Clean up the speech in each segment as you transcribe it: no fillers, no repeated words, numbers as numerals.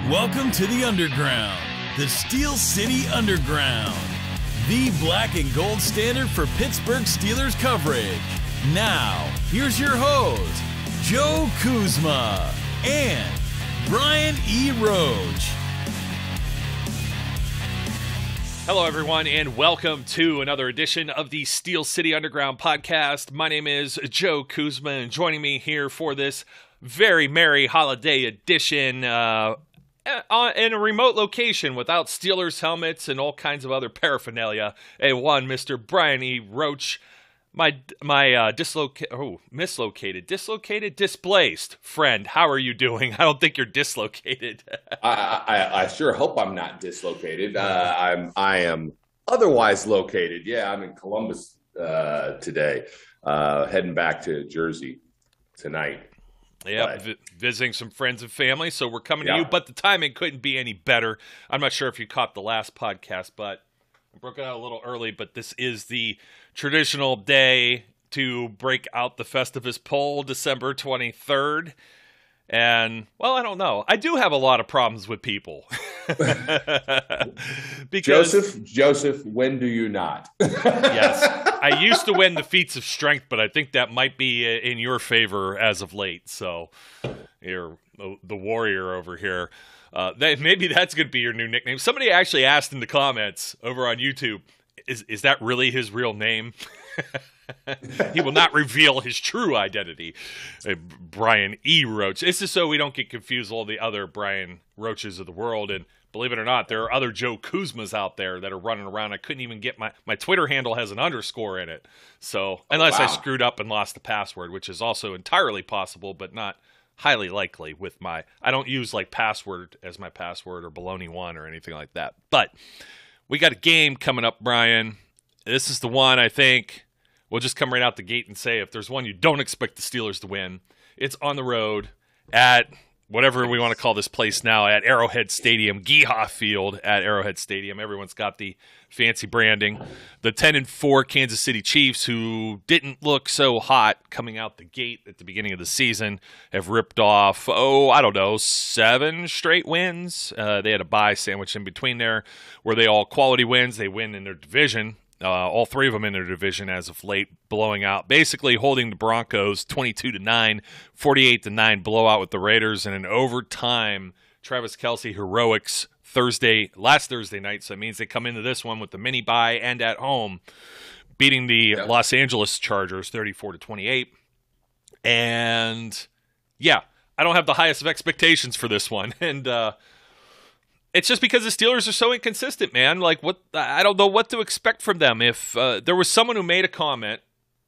Welcome to the Underground, the Steel City Underground, the black and gold standard for Pittsburgh Steelers coverage. Now, here's your host, Joe Kuzma and Brian E. Roach. Hello, everyone, and welcome to another edition of the Steel City Underground podcast. My name is Joe Kuzma, and joining me here for this very merry holiday edition in a remote location without Steelers helmets and all kinds of other paraphernalia, Mr. Brian E. Roach, displaced friend. How are you doing? I don't think you're dislocated. I sure hope I'm not dislocated. I am otherwise located. Yeah, I'm in Columbus today, heading back to Jersey tonight. Yeah, visiting some friends and family, so we're coming to you, but the timing couldn't be any better. I'm not sure if you caught the last podcast, but I broke it out a little early, but this is the traditional day to break out the Festivus poll, December 23rd. And, well, I don't know. I do have a lot of problems with people. Because, Joseph, when do you not? Yes. I used to win the feats of strength, but I think that might be in your favor as of late. So you're the warrior over here. Maybe that's going to be your new nickname. Somebody actually asked in the comments over on YouTube, is that really his real name? He will not reveal his true identity. Brian E. Roach. This is so we don't get confused with all the other Brian Roaches of the world. And believe it or not, there are other Joe Kuzmas out there that are running around. I couldn't even get my Twitter handle has an underscore in it. So unless I screwed up and lost the password, which is also entirely possible, but not highly likely with I don't use like password as my password or baloney1 or anything like that. But we got a game coming up, Brian. This is the one I think we'll just come right out the gate and say if there's one you don't expect the Steelers to win, it's on the road at whatever we want to call this place now, at Arrowhead Stadium, Geehaw Field at Arrowhead Stadium. Everyone's got the fancy branding. The 10-4 Kansas City Chiefs, who didn't look so hot coming out the gate at the beginning of the season, have ripped off, 7 straight wins. They had a bye sandwich in between there where they all quality wins. They win in their division. All three of them in their division as of late, blowing out, basically holding the Broncos 22-9, 48-9 blowout with the Raiders, and an overtime Travis Kelce heroics last Thursday night. So it means they come into this one with the mini bye and at home, beating the Los Angeles Chargers 34-28. And yeah, I don't have the highest of expectations for this one, and it's just because the Steelers are so inconsistent, man. Like, I don't know what to expect from them. If there was someone who made a comment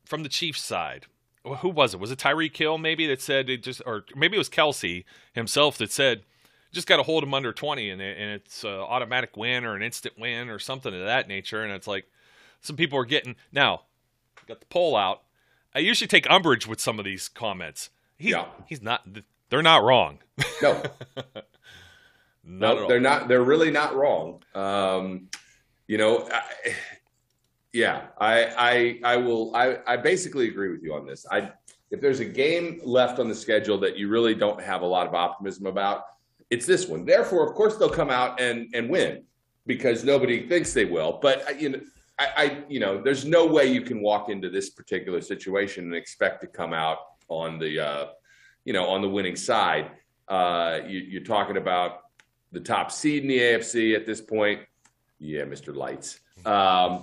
from the Chiefs side, who was it? Was it Tyreek Hill maybe that said or maybe it was Kelce himself that said, just got to hold them under 20 and it's an automatic win or an instant win or something of that nature. And it's like some people are getting now. Got the poll out. I usually take umbrage with some of these comments. He's not. They're not wrong. No. No, they're not. They're really not wrong. I basically agree with you on this. If there's a game left on the schedule that you really don't have a lot of optimism about, it's this one. Therefore, of course, they'll come out and win because nobody thinks they will. But there's no way you can walk into this particular situation and expect to come out on the winning side. You're talking about the top seed in the AFC at this point. Yeah, Mr. Lights. I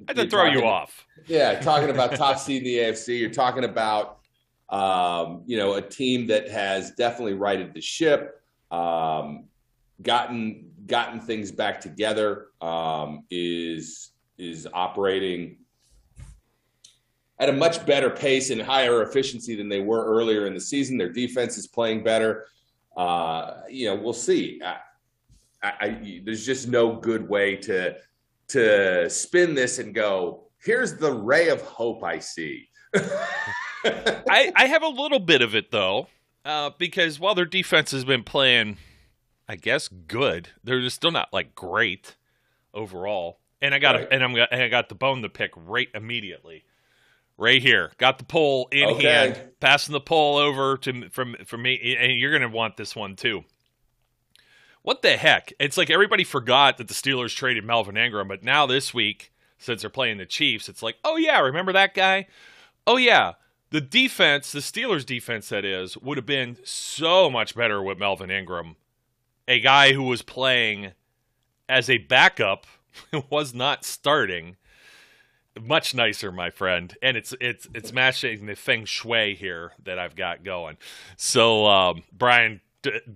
had to throw you off. Yeah, talking about top seed in the AFC. You're talking about, a team that has definitely righted the ship, gotten things back together, is operating at a much better pace and higher efficiency than they were earlier in the season. Their defense is playing better. We'll see. There's just no good way to spin this and go, here's the ray of hope I see. I have a little bit of it though, because while their defense has been playing, I guess, good, they're just still not like great overall. And I got the bone to pick right immediately. Right here. Got the poll in hand. Passing the poll over from me. And you're going to want this one too. what the heck? It's like everybody forgot that the Steelers traded Melvin Ingram, but now this week, since they're playing the Chiefs, it's like, oh yeah, remember that guy? Oh yeah, the defense, the Steelers defense that is, would have been so much better with Melvin Ingram, a guy who was playing as a backup, was not starting. Much nicer, my friend, and it's matching the feng shui here that I've got going. So Brian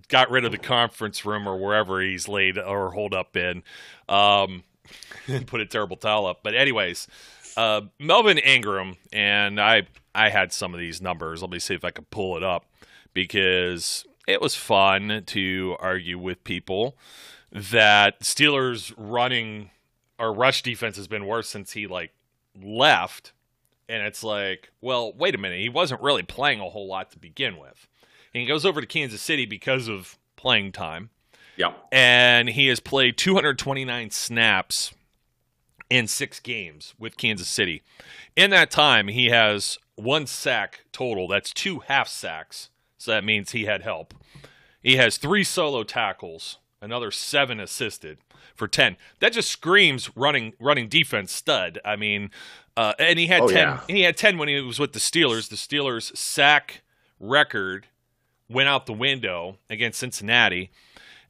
got rid of the conference room or wherever he's laid or holed up in, and put a terrible towel up. But anyways, Melvin Ingram, and I had some of these numbers. Let me see if I can pull it up, because it was fun to argue with people that Steelers running or rush defense has been worse since he left, and it's like, well, wait a minute, he wasn't really playing a whole lot to begin with, and he goes over to Kansas City because of playing time. Yeah, and he has played 229 snaps in 6 games with Kansas City. In that time, he has 1 sack total. That's 2 half sacks, so that means he had help. He has 3 solo tackles, another 7 assisted, for 10. That just screams running defense stud. I mean, and he had 10. Yeah. And he had 10 when he was with the Steelers. The Steelers' sack record went out the window against Cincinnati.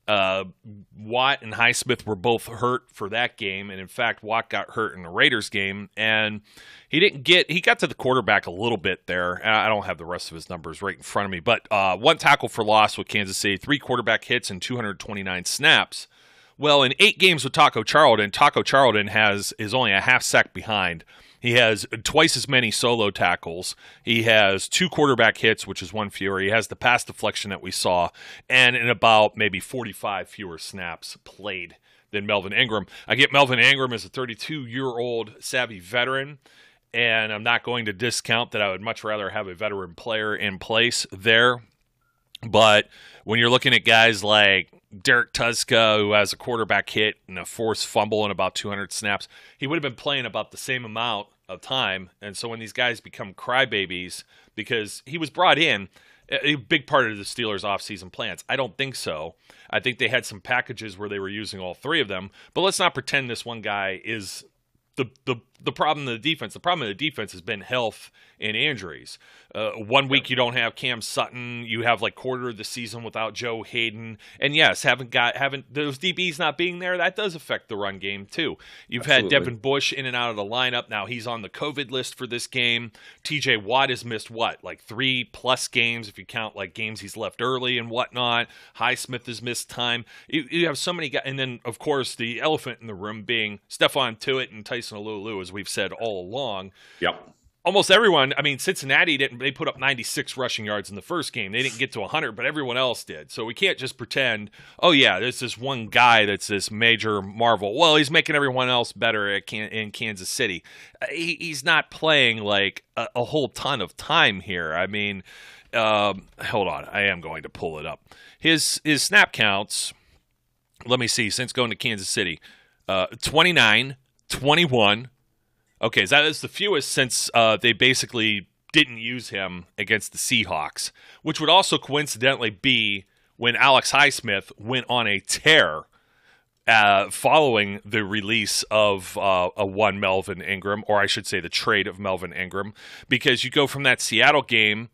Watt and Highsmith were both hurt for that game, and in fact, Watt got hurt in the Raiders game, and he got to the quarterback a little bit there. I don't have the rest of his numbers right in front of me, but 1 tackle for loss with Kansas City, 3 quarterback hits, and 229 snaps. Well, in 8 games with Taco Charlton is only a half sack behind. He has twice as many solo tackles. He has 2 quarterback hits, which is 1 fewer. He has the pass deflection that we saw, and in about maybe 45 fewer snaps played than Melvin Ingram. I get Melvin Ingram as a 32-year-old savvy veteran, and I'm not going to discount that I would much rather have a veteran player in place there. But when you're looking at guys like Derek Tuszka, who has a quarterback hit and a forced fumble in about 200 snaps, he would have been playing about the same amount of time. And so when these guys become crybabies, because he was brought in, a big part of the Steelers' offseason plans. I don't think so. I think they had some packages where they were using all 3 of them. But let's not pretend this one guy is the problem of the defense. The problem of the defense has been health and injuries. 1 week you don't have Cam Sutton. You have quarter of the season without Joe Hayden. And yes, haven't those DBs not being there, that does affect the run game too. You've Absolutely. had Devin Bush in and out of the lineup. Now he's on the COVID list for this game. TJ Watt has missed 3+ games if you count games he's left early and whatnot. Highsmith has missed time. You have so many guys, and then of course the elephant in the room being Stephon Tuitt and Tyson Alualu, as we've said all along. Yep. Almost everyone, Cincinnati they put up 96 rushing yards in the first game. They didn't get to 100, but everyone else did. So we can't just pretend, oh yeah, there's this one guy that's this major marvel. Well, he's making everyone else better in Kansas City. He's not playing a whole ton of time here. Hold on, I am going to pull it up. His snap counts, let me see, since going to Kansas City, 29, 21. Okay, so that is the fewest since they basically didn't use him against the Seahawks, which would also coincidentally be when Alex Highsmith went on a tear following the release of one Melvin Ingram, or I should say the trade of Melvin Ingram, because you go from that Seattle game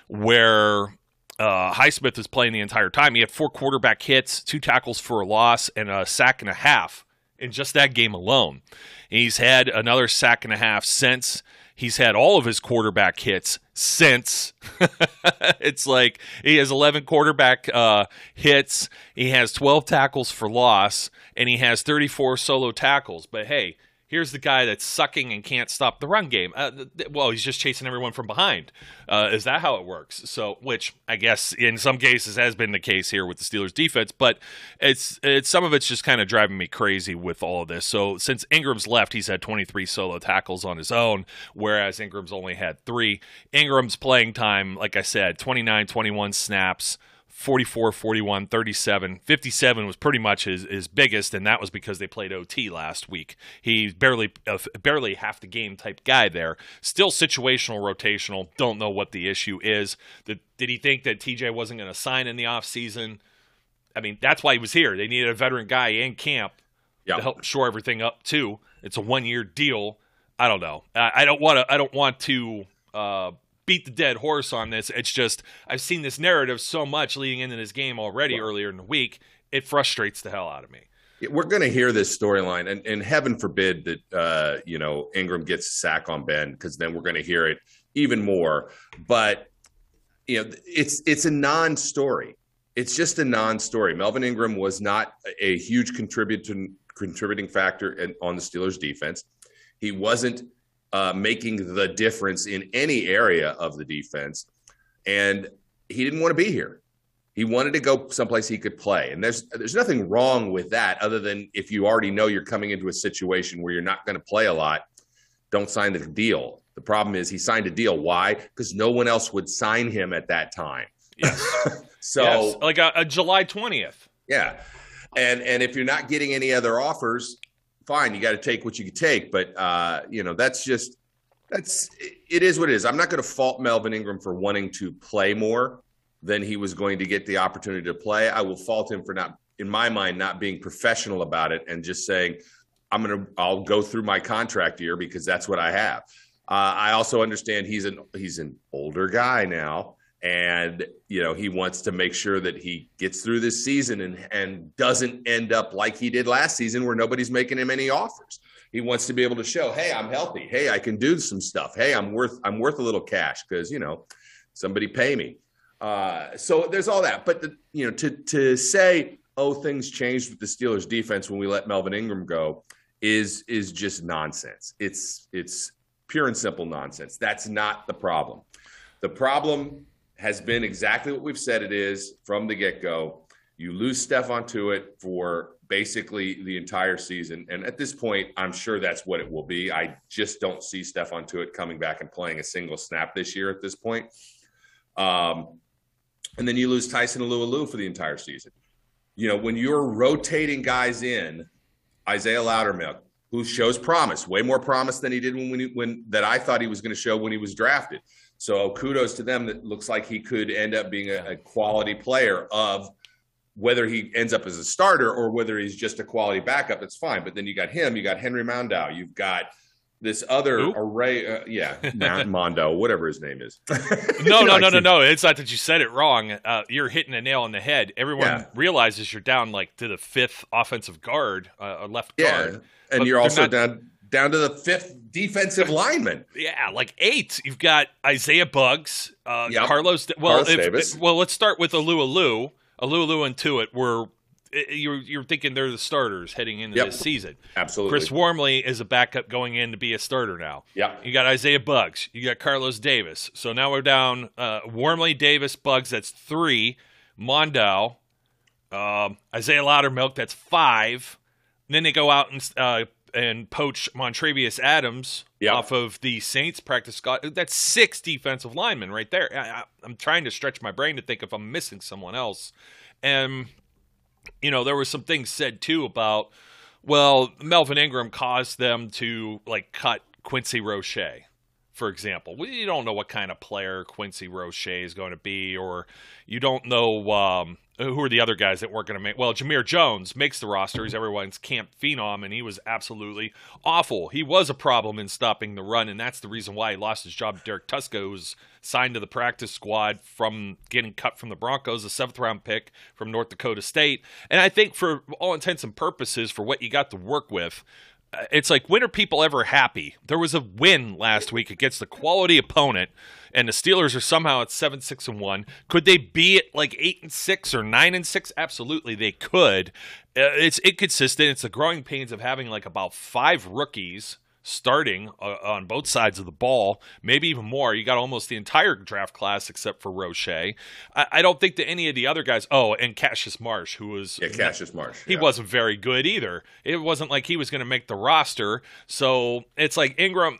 where Highsmith was playing the entire time. He had 4 quarterback hits, 2 tackles for a loss, and a sack and a half in just that game alone. He's had another sack and a half since. He's had all of his quarterback hits since. It's he has 11 quarterback hits. He has 12 tackles for loss, and he has 34 solo tackles. But hey, here's the guy that's sucking and can't stop the run game. Well, he's just chasing everyone from behind. Is that how it works? So, which I guess in some cases has been the case here with the Steelers defense, but it's some of it's just kind of driving me crazy with all of this. So since Ingram's left, he's had 23 solo tackles on his own, whereas Ingram's only had 3. Ingram's playing time, like I said, 29, 21 snaps, 44, 41, 37, 57 was pretty much his biggest, and that was because they played OT last week. He's barely half the game type guy there. Still situational, rotational. Don't know what the issue is. Did he think that TJ wasn't going to sign in the offseason? I mean, that's why he was here. They needed a veteran guy in camp to help shore everything up too. It's a 1-year deal. I don't know. I don't want to beat the dead horse on this. It's just I've seen this narrative so much leading into this game already earlier in the week. It frustrates the hell out of me. We're going to hear this storyline, and heaven forbid that Ingram gets a sack on Ben, because then we're going to hear it even more. But it's a non-story. It's just a non-story. Melvin Ingram was not a huge contributing factor on the Steelers' defense. He wasn't making the difference in any area of the defense, and he didn't want to be here. He wanted to go someplace he could play, and there's nothing wrong with that, other than if you already know you're coming into a situation where you're not going to play a lot, don't sign the deal. The problem is he signed a deal. Why? Because no one else would sign him at that time. Yes. So yes. Like a July 20th. Yeah, and if you're not getting any other offers, fine, you got to take what you can take. But it is what it is. I'm not going to fault Melvin Ingram for wanting to play more than he was going to get the opportunity to play. I will fault him for not, in my mind, not being professional about it and just saying, I'll go through my contract year because that's what I have. I also understand he's an older guy now, and he wants to make sure that he gets through this season and doesn't end up like he did last season, where nobody's making him any offers. He wants to be able to show, hey, I'm healthy. Hey, I can do some stuff. Hey, I'm worth a little cash because somebody pay me. So there's all that. But to say, oh, things changed with the Steelers defense when we let Melvin Ingram go is just nonsense. It's pure and simple nonsense. That's not the problem. The problem has been exactly what we've said it is from the get-go. You lose Stephon Tuitt for basically the entire season. And at this point, I'm sure that's what it will be. I just don't see Stephon Tuitt coming back and playing a single snap this year at this point. And then you lose Tyson Alualu for the entire season. When you're rotating guys in, Isaiah Loudermilk, who shows promise, way more promise than he did when that I thought he was going to show when he was drafted. So kudos to them. That looks like he could end up being a quality player. Of whether he ends up as a starter or whether he's just a quality backup, that's fine. But then you got him, you got Henry Mondau, you've got this other array. Mondo, whatever his name is. No. It's not that you said it wrong. You're hitting a nail on the head. Everyone realizes you're down like to the 5th offensive guard, left guard. And but you're also down to the 5th defensive lineman. Yeah, like 8. You've got Isaiah Buggs, Carlos. Carlos Davis. Let's start with Alualu. Alualu and Tuitt were. You're thinking they're the starters heading into this season. Absolutely. Chris Wormley is a backup going in to be a starter now. Yeah. You got Isaiah Buggs. You got Carlos Davis. So now we're down Wormley, Davis, Buggs. That's 3. Mondau, Isaiah Loudermilk. That's 5. And then they go out and poach Montravius Adams off of the Saints practice squad. That's 6 defensive linemen right there. I'm trying to stretch my brain to think if I'm missing someone else. And there were some things said too about, Melvin Ingram caused them to cut Quincy Roche, for example. You don't know what kind of player Quincy Roche is going to be, or you don't know who are the other guys that weren't going to make. Well, Jameer Jones makes the roster. He's everyone's camp phenom, and he was absolutely awful. He was a problem in stopping the run, and that's the reason why he lost his job to Derek Tuska, who was signed to the practice squad from getting cut from the Broncos, a 7th-round pick from North Dakota State. And I think for all intents and purposes, for what you got to work with, it's like, when are people ever happy? There was a win last week against a quality opponent, and the Steelers are somehow at 7-6-1. Could they be at 8-6 or 9-6? Absolutely, they could. It's inconsistent. It's the growing pains of having about 5 rookies starting on both sides of the ball, maybe even more. You got almost the entire draft class except for Roche. I don't think that any of the other guys. Oh, and Cassius Marsh, who was Cassius Marsh. He wasn't very good either. It wasn't like he was going to make the roster. So it's like Ingram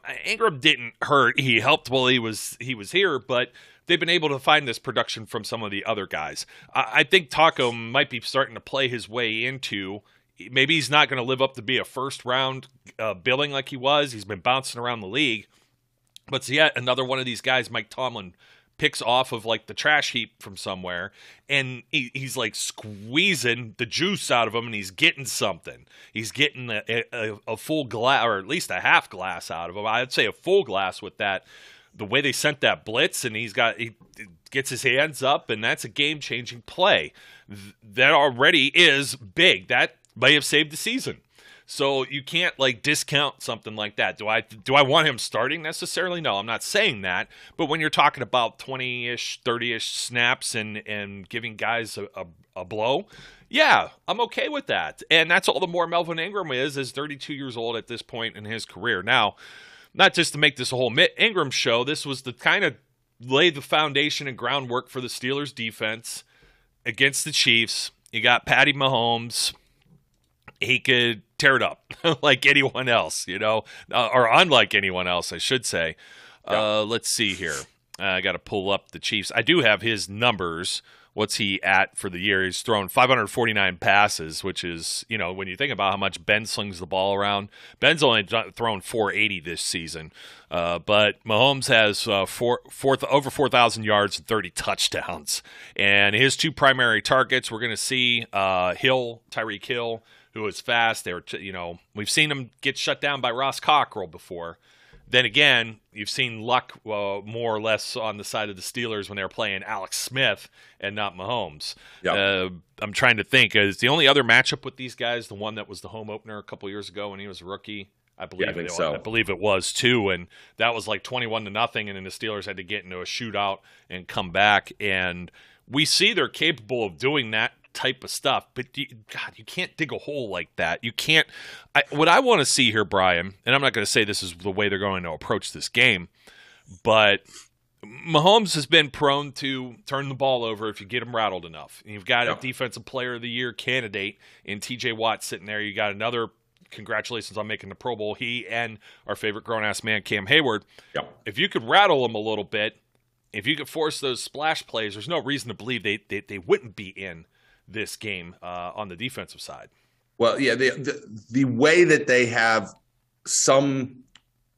didn't hurt. He helped while he was here, but they've been able to find this production from some of the other guys. I think Taco might be starting to play his way into. Maybe he's not going to live up to be a first-round billing like he was. He's been bouncing around the league. But it's yet another one of these guys Mike Tomlin picks off of like the trash heap from somewhere, and he's like squeezing the juice out of him, and he's getting something. He's getting a full glass, or at least a half glass out of him. I'd say a full glass with that. The way they sent that blitz, and he gets his hands up, and that's a game-changing play. That already is big. That may have saved the season. So you can't like discount something like that. Do I want him starting necessarily? No, I'm not saying that. But when you're talking about 20-ish, 30-ish snaps and giving guys a blow, yeah, I'm okay with that. And that's all the more Melvin Ingram is 32 years old at this point in his career. Now, not just to make this a whole Ingram show, this was the kind of lay the foundation and groundwork for the Steelers defense against the Chiefs. You got Patty Mahomes. He could tear it up like anyone else, or unlike anyone else, I should say. Yeah. Let's see here. I got to pull up the Chiefs. I do have his numbers. What's he at for the year? He's thrown 549 passes, which is, when you think about how much Ben slings the ball around, Ben's only thrown 480 this season. But Mahomes has over 4,000 yards and 30 touchdowns. And his two primary targets, we're going to see Tyreek Hill, who is fast. We've seen him get shut down by Ross Cockrell before. Then again, you've seen luck more or less on the side of the Steelers when they were playing Alex Smith and not Mahomes. Yep. I'm trying to think. Is the only other matchup with these guys the one that was the home opener a couple years ago when he was a rookie? I believe it was too, and that was like 21-0, and then the Steelers had to get into a shootout and come back. And we see they're capable of doing that type of stuff, but you can't dig a hole like that. You can't. What I want to see here, Brian, and I'm not going to say this is the way they're going to approach this game, but Mahomes has been prone to turn the ball over if you get him rattled enough. And you've got a Defensive Player of the Year candidate in T.J. Watt sitting there. You got another. Congratulations on making the Pro Bowl. He and our favorite grown-ass man, Cam Hayward. Yep. If you could rattle him a little bit, if you could force those splash plays, there's no reason to believe they wouldn't be in this game on the defensive side. Well, yeah, the way that they have some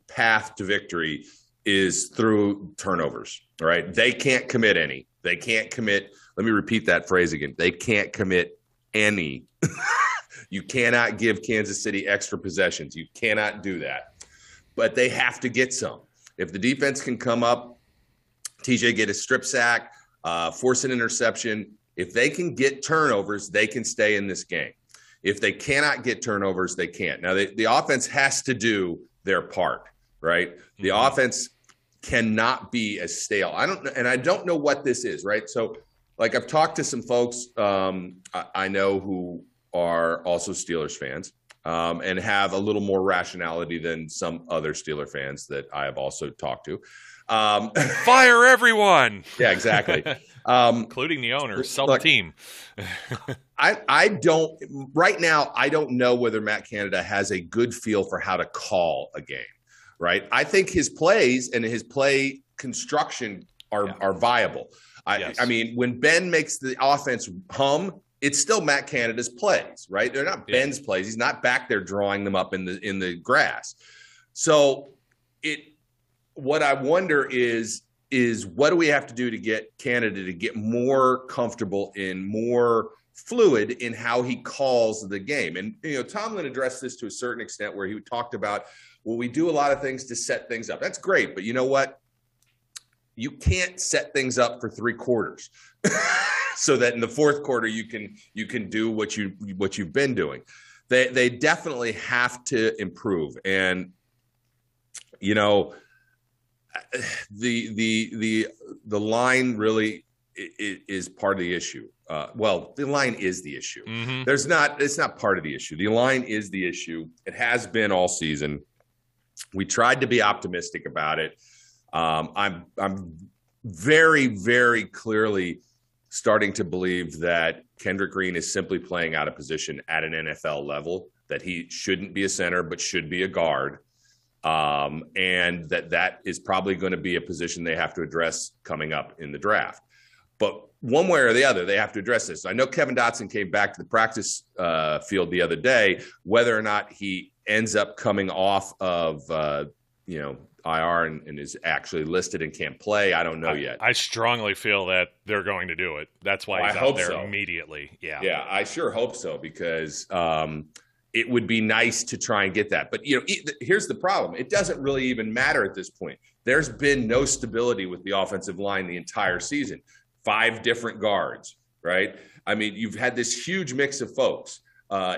path to victory is through turnovers, right? They can't commit any. They can't commit. Let me repeat that phrase again. They can't commit any. You cannot give Kansas City extra possessions. You cannot do that. But they have to get some. If the defense can come up, TJ get a strip sack, force an interception. If they can get turnovers, they can stay in this game. If they cannot get turnovers, they can't. Now, the offense has to do their part, right? The offense cannot be as stale. I don't know what this is, right? So, like, I've talked to some folks I know who are also Steelers fans and have a little more rationality than some other Steeler fans that I have also talked to. Fire everyone. Yeah, exactly. Including the owners. Sell the team. I don't right now. I don't know whether Matt Canada has a good feel for how to call a game. Right. I think his plays and his play construction are viable. Yes. I mean, when Ben makes the offense hum, it's still Matt Canada's plays. Right. They're not Ben's plays. He's not back there drawing them up in the grass. So what I wonder is what do we have to do to get Canada to get more comfortable and more fluid in how he calls the game? And, Tomlin addressed this to a certain extent where he talked about, well, we do a lot of things to set things up. That's great. But you know what? You can't set things up for 3 quarters so that in the fourth quarter, you can do what you've been doing. They definitely have to improve. And, the line really is part of the issue. The line is the issue. Mm-hmm. It's not part of the issue. The line is the issue. It has been all season. We tried to be optimistic about it. I'm very, very clearly starting to believe that Kendrick Green is simply playing out of position at an NFL level, that he shouldn't be a center, but should be a guard. And that is probably going to be a position they have to address coming up in the draft. But one way or the other, they have to address this. I know Kevin Dotson came back to the practice field the other day. Whether or not he ends up coming off of IR and is actually listed and can't play. I don't know yet. I strongly feel that they're going to do it. That's why he's out there immediately. Yeah. Yeah, I sure hope so, because it would be nice to try and get that. But, here's the problem. It doesn't really even matter at this point. There's been no stability with the offensive line the entire season. 5 different guards, right? I mean, you've had this huge mix of folks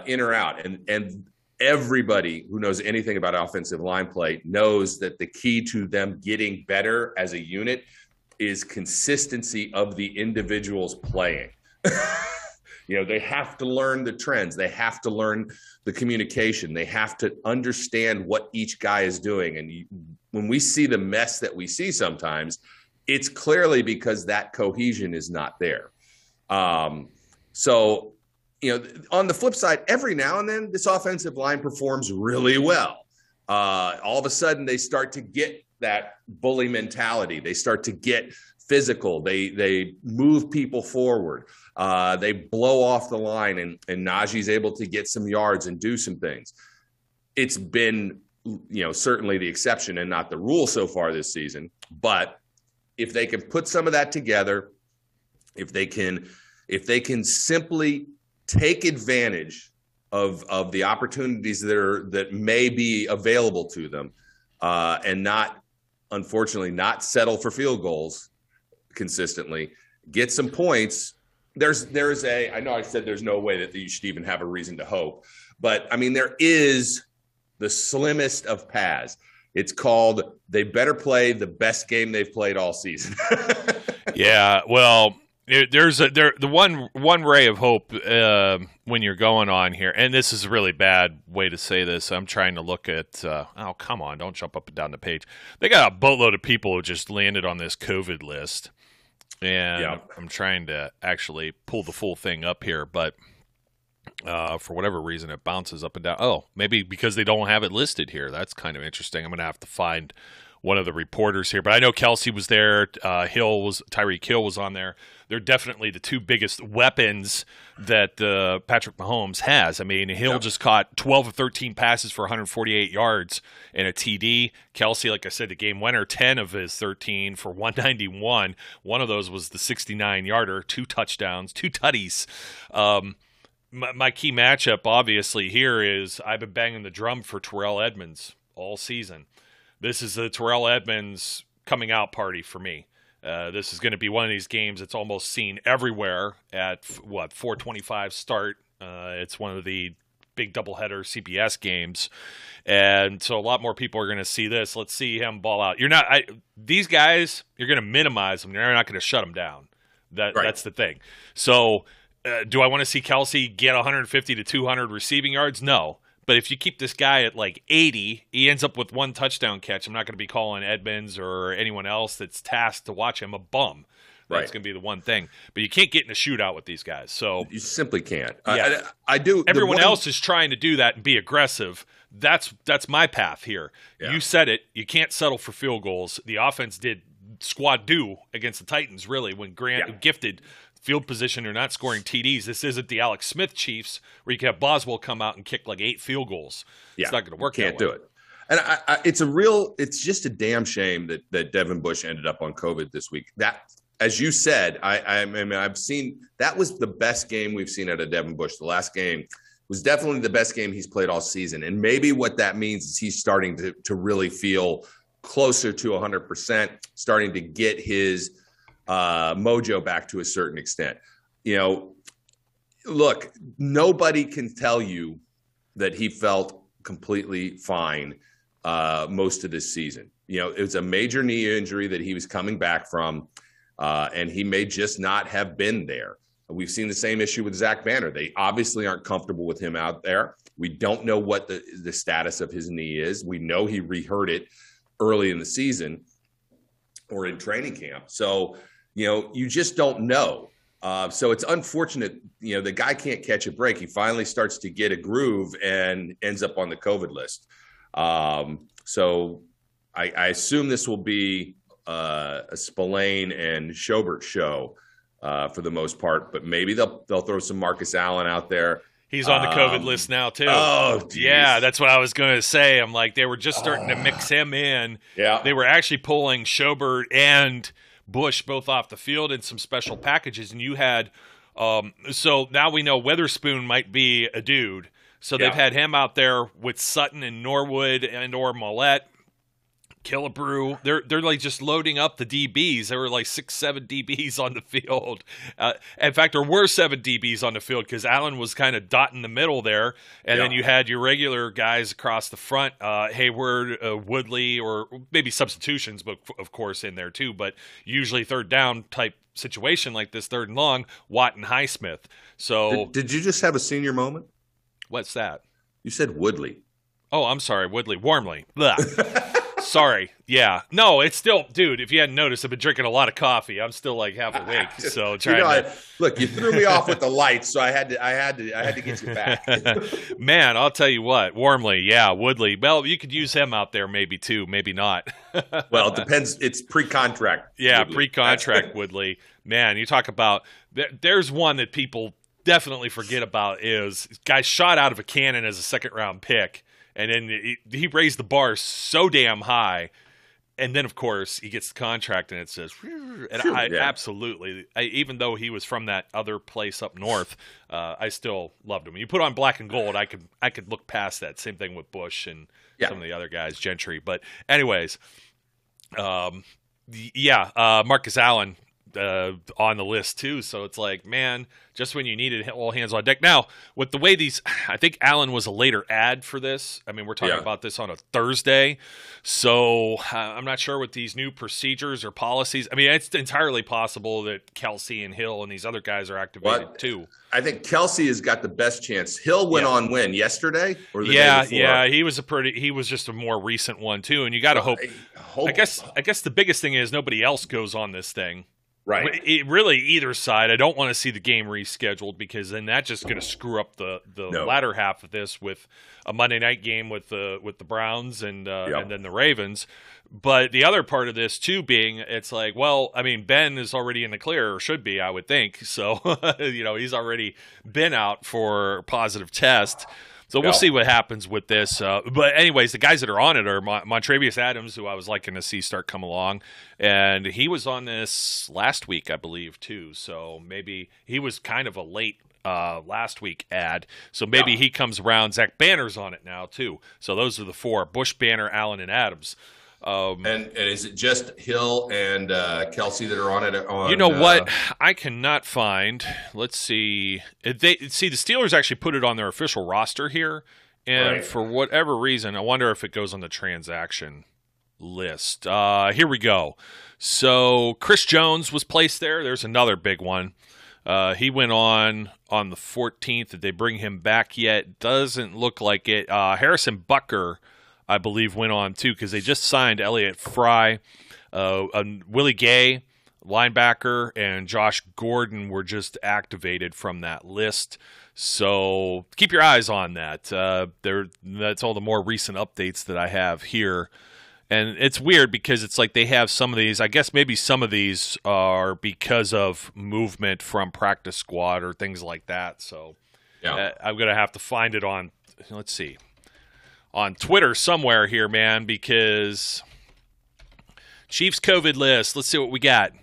in or out, and everybody who knows anything about offensive line play knows that the key to them getting better as a unit is consistency of the individuals playing. They have to learn the trends. They have to learn the communication. They have to understand what each guy is doing. And when we see the mess that we see sometimes, it's clearly because that cohesion is not there. So, on the flip side, every now and then, this offensive line performs really well. All of a sudden, they start to get that bully mentality. They start to get physical. They move people forward. They blow off the line, and Najee's able to get some yards and do some things. It's been, certainly the exception and not the rule so far this season. But if they can put some of that together, if they can simply take advantage of the opportunities that may be available to them, and unfortunately not settle for field goals consistently, get some points. I know I said there's no way that you should even have a reason to hope, but I mean, there is the slimmest of paths. It's called, they better play the best game they've played all season. Yeah, well, there's the one ray of hope when you're going on here, and this is a really bad way to say this. I'm trying to look at. Oh, come on! Don't jump up and down the page. They got a boatload of people who just landed on this COVID list, and I'm trying to actually pull the full thing up here, but for whatever reason, it bounces up and down. Oh, maybe because they don't have it listed here. That's kind of interesting. I'm going to have to find one of the reporters here, but I know Kelsey was there. Tyreek Hill was on there. They're definitely the 2 biggest weapons that Patrick Mahomes has. I mean, Hill just caught 12 of 13 passes for 148 yards and a TD. Kelsey, like I said, the game winner, 10 of his 13 for 191. One of those was the 69-yarder, 2 touchdowns, 2 tutties. My key matchup, obviously, here is I've been banging the drum for Terrell Edmunds all season. This is the Terrell Edmunds coming out party for me. This is going to be one of these games that's almost seen everywhere at 4:25 start. It's one of the big doubleheader CBS games, and so a lot more people are going to see this. Let's see him ball out. These guys, you're going to minimize them. You're not going to shut them down. That's the thing. So, do I want to see Kelsey get 150 to 200 receiving yards? No. But if you keep this guy at like 80, he ends up with 1 touchdown catch. I'm not going to be calling Edmonds or anyone else that's tasked to watch him a bum. That's going to be the one thing. But you can't get in a shootout with these guys. So you simply can't. Yeah. I do. Everyone else is trying to do that and be aggressive. That's my path here. Yeah. You said it. You can't settle for field goals. The offense did squad do against the Titans, really, when Grant gifted field position or not scoring TDs. This isn't the Alex Smith Chiefs where you can have Boswell come out and kick like 8 field goals. It's not going to work. Can't do it. And it's just a damn shame that Devin Bush ended up on COVID this week. That, as you said, I've seen, that was the best game we've seen out of Devin Bush. The last game was definitely the best game he's played all season. And maybe what that means is he's starting to really feel closer to 100%, starting to get his mojo back to a certain extent. Look, nobody can tell you that he felt completely fine most of this season. It was a major knee injury that he was coming back from, and he may just not have been there. We've seen the same issue with Zach Banner. They obviously aren't comfortable with him out there. We don't know what the status of his knee is. We know he re-hurt it early in the season or in training camp. So, you just don't know. So it's unfortunate, the guy can't catch a break. He finally starts to get a groove and ends up on the COVID list. So I assume this will be a Spillane and Schobert show for the most part, but maybe they'll throw some Marcus Allen out there. He's on the COVID list now, too. Oh, geez. Yeah, that's what I was going to say. I'm like, they were just starting to mix him in. Yeah. They were actually pulling Schobert and Bush both off the field in some special packages. And you had so now we know Witherspoon might be a dude. So they've had him out there with Sutton and Norwood and or Millette. Killebrew, they're like just loading up the DBs. There were like 6-7 DBs on the field. In fact, there were 7 DBs on the field because Allen was kind of dotting the middle there, and then you had your regular guys across the front, Hayward, Woodley, or maybe substitutions, but of course in there too. But usually third down type situation like this, third and long, Watt and Highsmith. So did you just have a senior moment? What's that? You said Woodley. Oh, I'm sorry, Woodley. Warmly. Sorry. Yeah. No, it's still, dude, if you hadn't noticed, I've been drinking a lot of coffee. I'm still like half awake. So look, you threw me off with the lights, so I had to get you back. Man, I'll tell you what, Warmly, yeah, Woodley. Well, you could use him out there maybe too, maybe not. Well, it depends. It's pre-contract. Yeah, Woodley. Pre-contract Woodley. Man, you talk about, there's one that people definitely forget about is guy shot out of a cannon as a second-round pick. And then he raised the bar so damn high. And then, of course, he gets the contract and it says, and absolutely, even though he was from that other place up north, I still loved him. You put on black and gold, I could look past that. Same thing with Bush and some of the other guys, Gentry. But anyways, Marcus Allen on the list too. So it's like, man, just when you needed all hands on deck. Now, with the way these, I think Allen was a later ad for this. I mean, we're talking about this on a Thursday. So I'm not sure with these new procedures or policies. I mean, it's entirely possible that Kelsey and Hill and these other guys are activated too. I think Kelsey has got the best chance. Hill went on when? Yesterday? Or the day before? Yeah. He was just a more recent one too. And you got to hope. I guess the biggest thing is nobody else goes on this thing. Right. Really, either side. I don't want to see the game rescheduled because then that's just going to screw up the latter half of this with a Monday night game with the Browns and then the Ravens. But the other part of this too being, it's like, well, I mean, Ben is already in the clear, or should be, I would think. So he's already been out for positive test. So we'll see what happens with this. But anyways, the guys that are on it are Montravius Adams, who I was liking to see start come along. And he was on this last week, I believe, too. So maybe he was kind of a late last week ad. So maybe he comes around. Zach Banner's on it now, too. So those are the 4, Bush, Banner, Allen, and Adams. And is it just Hill and Kelsey that are on it? You know what? I cannot find. Let's see. The Steelers actually put it on their official roster here, and for whatever reason, I wonder if it goes on the transaction list. Here we go. So Chris Jones was placed there. There's another big one. He went on the 14th. Did they bring him back yet? Doesn't look like it. Harrison Butker, I believe, went on too because they just signed Elliott Fry, Willie Gay, linebacker, and Josh Gordon were just activated from that list. So keep your eyes on that. That's all the more recent updates that I have here. And it's weird because it's like they have some of these. I guess maybe some of these are because of movement from practice squad or things like that. So I'm going to have to find it on, let's see, on Twitter somewhere here, man, because Chiefs COVID list. Let's see what we got.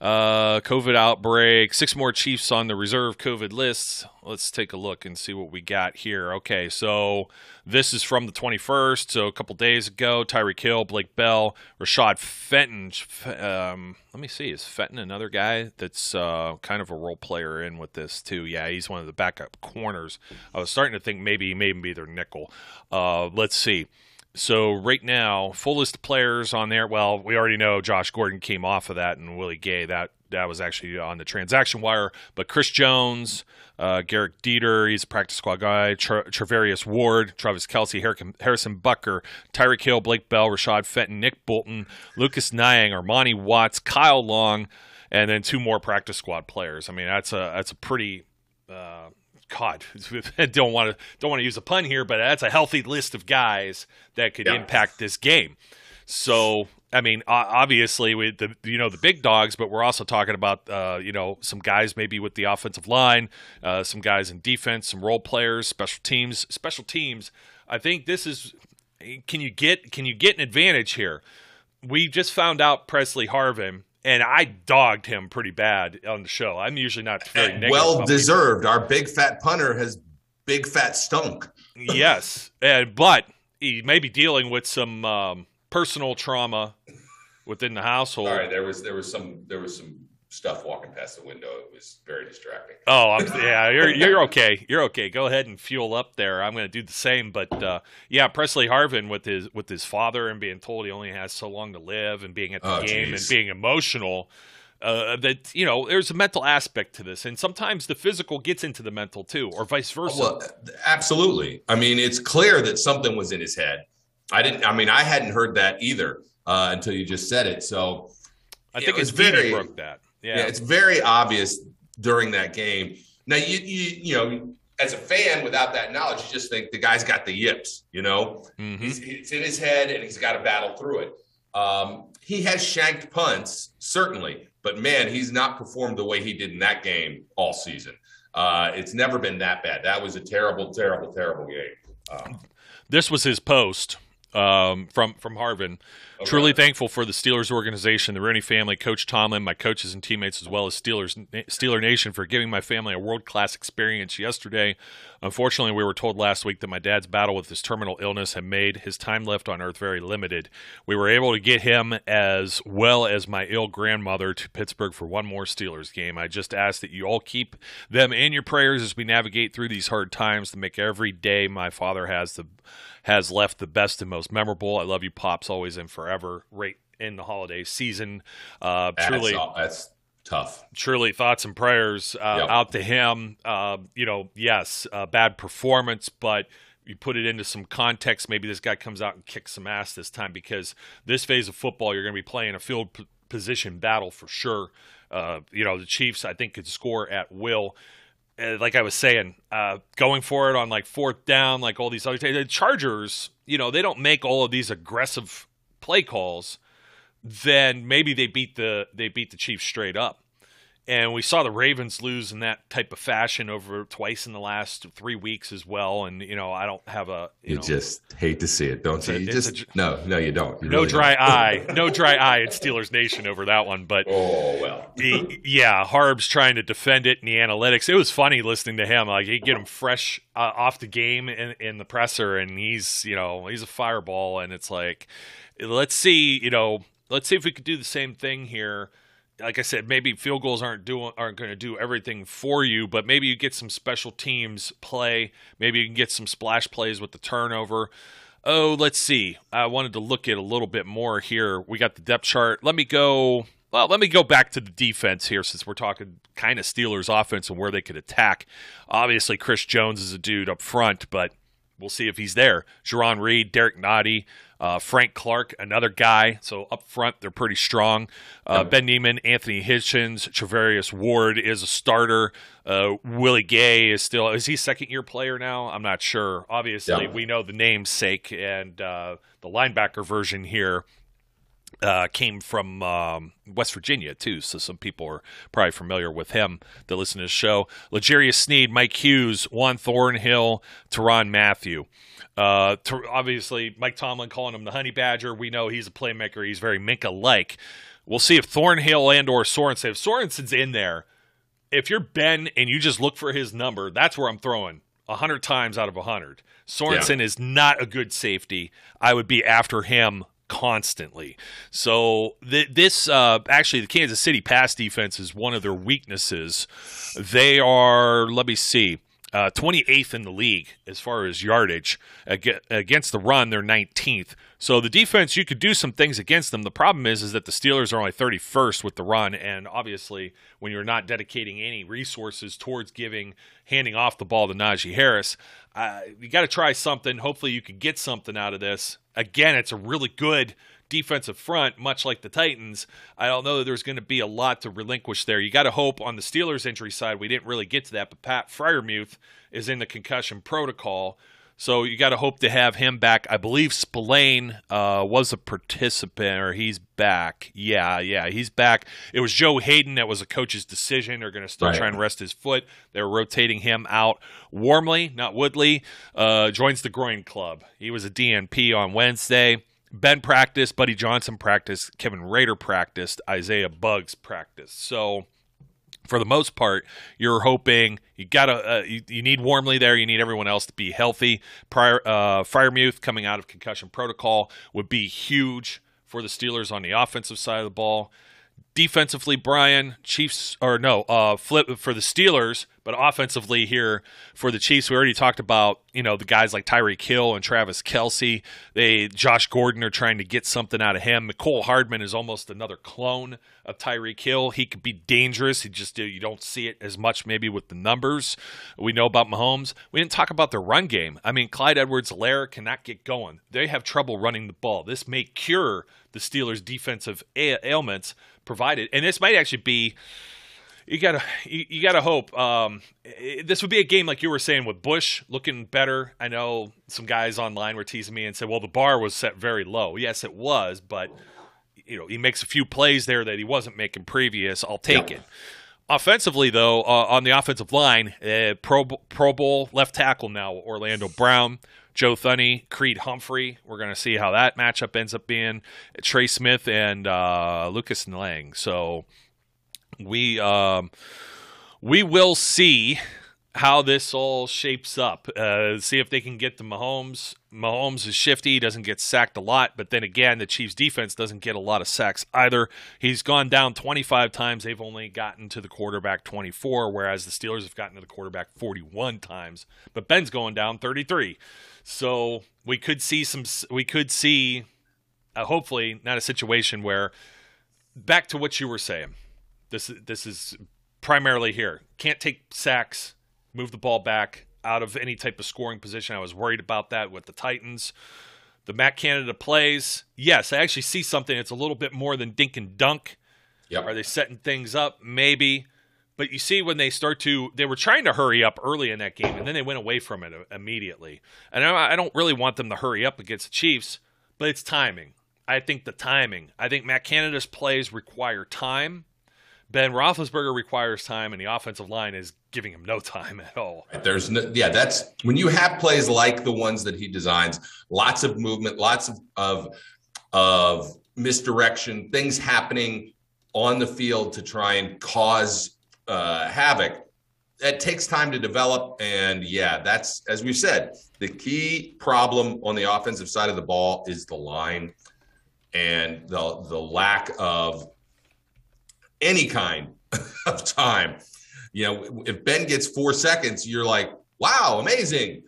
COVID outbreak. 6 more Chiefs on the reserve COVID lists. Let's take a look and see what we got here. Okay, so this is from the 21st, so a couple days ago. Tyreek Hill, Blake Bell, Rashad Fenton. Let me see. Is Fenton another guy that's kind of a role player in with this too? Yeah, he's one of the backup corners. I was starting to think maybe their nickel. Let's see. So right now, full list of players on there. Well, we already know Josh Gordon came off of that, and Willie Gay, that was actually on the transaction wire. But Chris Jones, Garrett Dieter, he's a practice squad guy. Travarius Ward, Travis Kelce, Harrison Butker, Tyreek Hill, Blake Bell, Rashad Fenton, Nick Bolton, Lucas Nyang, Armani Watts, Kyle Long, and then 2 more practice squad players. I mean, that's a pretty God, don't want to use a pun here, but that's a healthy list of guys that could impact this game. So I mean, obviously with the big dogs, but we're also talking about some guys maybe with the offensive line, some guys in defense, some role players, special teams. I think this is. Can you get an advantage here? We just found out Pressley Harvin, and I dogged him pretty bad on the show. I'm usually not very negative. Well deserved. Our big fat punter has big fat stunk. Yes, but he may be dealing with some personal trauma within the household. All right, there was some stuff walking past the window. It was very distracting. Oh, you're okay. You're okay. Go ahead and fuel up there. I'm going to do the same. But Pressley Harvin with his father and being told he only has so long to live and being at the game and being emotional. There's a mental aspect to this, and sometimes the physical gets into the mental too, or vice versa. Well, absolutely. I mean, it's clear that something was in his head. I hadn't heard that either until you just said it. So I think it's very broke that. Yeah, it's very obvious during that game. Now, you as a fan, without that knowledge, you just think the guy's got the yips. Mm-hmm. It's in his head, and he's got to battle through it. He has shanked punts, certainly, but man, he's not performed the way he did in that game all season. It's never been that bad. That was a terrible, terrible, terrible game. This was his post from Harvin. Okay. Truly thankful for the Steelers organization, the Rooney family, Coach Tomlin, my coaches and teammates, as well as Steeler Nation for giving my family a world-class experience yesterday. Unfortunately, we were told last week that my dad's battle with his terminal illness had made his time left on earth very limited. We were able to get him, as well as my ill grandmother, to Pittsburgh for one more Steelers game. I just ask that you all keep them in your prayers as we navigate through these hard times to make every day my father has left the best and most memorable. I love you, Pops, always and forever, right in the holiday season. Truly, that's tough. Truly, thoughts and prayers out to him. Yes, bad performance, but you put it into some context. Maybe this guy comes out and kicks some ass this time, because this phase of football, you're going to be playing a field position battle for sure. The Chiefs, I think, could score at will. Like I was saying, going for it on like fourth down, like all these other things. The Chargers, they don't make all of these aggressive play calls. Then maybe they beat the Chiefs straight up. And we saw the Ravens lose in that type of fashion over twice in the last 3 weeks as well. And, I don't have you just hate to see it, don't you? No, you don't. You no really dry don't. Eye. No dry eye in Steelers Nation over that one. But, Harb's trying to defend it in the analytics. It was funny listening to him. Like, he'd get him fresh off the game in the presser, and he's a fireball. And it's like, let's see if we could do the same thing here. Like I said, maybe field goals aren't going to do everything for you, but maybe you get some special teams play. Maybe you can get some splash plays with the turnover. Oh, let's see. I wanted to look at a little bit more here. We got the depth chart. Let me go back to the defense here, since we're talking kind of Steelers offense and where they could attack. Obviously, Chris Jones is a dude up front, but we'll see if he's there. Jerron Reed, Derek Nottie, Frank Clark, another guy. So up front, they're pretty strong. Ben Neiman, Anthony Hitchens, Travarius Ward is a starter. Willie Gay is he a second-year player now? I'm not sure. Obviously, we know the namesake, and the linebacker version here came from West Virginia, too, so some people are probably familiar with him that listen to the show. L'Jarius Sneed, Mike Hughes, Juan Thornhill, Tyrann Mathieu. Obviously, Mike Tomlin calling him the Honey Badger. We know he's a playmaker. He's very Minka-like. We'll see if Thornhill and or Sorensen. If Sorensen's in there, if you're Ben and you just look for his number, that's where I'm throwing 100 times out of 100. Sorensen is not a good safety. I would be after him constantly. So actually, the Kansas City pass defense is one of their weaknesses. They are, let me see, 28th in the league as far as yardage. Against the run, they're 19th. So the defense, you could do some things against them. The problem is that the Steelers are only 31st with the run, and obviously when you're not dedicating any resources towards handing off the ball to Najee Harris, you got to try something. Hopefully you can get something out of this. Again, it's a really good defensive front, much like the Titans. I don't know that there's going to be a lot to relinquish there. You got to hope on the Steelers' injury side, we didn't really get to that, but Pat Freiermuth is in the concussion protocol. So you got to hope to have him back. I believe Spillane was a participant, or he's back. Yeah, he's back. It was Joe Hayden that was a coach's decision. They're going to still try and rest his foot. They're rotating him out. Wormley, not Woodley, joins the groin club. He was a DNP on Wednesday. Ben practiced, Buddy Johnson practiced, Kevin Rader practiced, Isaiah Buggs practiced. So for the most part, you're hoping you need Wormley there. You need everyone else to be healthy. Freiermuth coming out of concussion protocol would be huge for the Steelers on the offensive side of the ball. Defensively, Brian, flip for the Steelers, but offensively here for the Chiefs, we already talked about, the guys like Tyreek Hill and Travis Kelce. Josh Gordon are trying to get something out of him. Mecole Hardman is almost another clone of Tyreek Hill. He could be dangerous. You don't see it as much maybe with the numbers we know about Mahomes. We didn't talk about their run game. I mean, Clyde Edwards-Helaire cannot get going. They have trouble running the ball. This may cure the Steelers' defensive ailments provided, and this might actually be. You gotta hope. This would be a game like you were saying with Bush looking better. I know some guys online were teasing me and said, "Well, the bar was set very low." Yes, it was, but he makes a few plays there that he wasn't making previous. I'll take it. Offensively, though, on the offensive line, Pro Bowl left tackle now, Orlando Brown, Joe Thuney, Creed Humphrey. We're going to see how that matchup ends up being. Trey Smith and Lucas Lang. So we will see how this all shapes up. See if they can get to Mahomes. Mahomes is shifty. He doesn't get sacked a lot. But then again, the Chiefs' defense doesn't get a lot of sacks either. He's gone down 25 times. They've only gotten to the quarterback 24, whereas the Steelers have gotten to the quarterback 41 times. But Ben's going down 33. So we could see hopefully not a situation where, back to what you were saying, this is primarily here. Can't take sacks, move the ball back out of any type of scoring position. I was worried about that with the Titans. The Matt Canada plays, yes, I actually see something. It's a little bit more than dink and dunk. Yep. Are they setting things up? Maybe. But you see when they were trying to hurry up early in that game, and then they went away from it immediately. And I don't really want them to hurry up against the Chiefs, but it's timing. I think Matt Canada's plays require time. Ben Roethlisberger requires time, and the offensive line is giving him no time at all. That's when you have plays like the ones that he designs, lots of movement, lots of misdirection, things happening on the field to try and cause havoc. That takes time to develop, and that's, as we've said, the key problem on the offensive side of the ball is the line and the lack of any kind of time. If Ben gets 4 seconds, you're like, wow, amazing.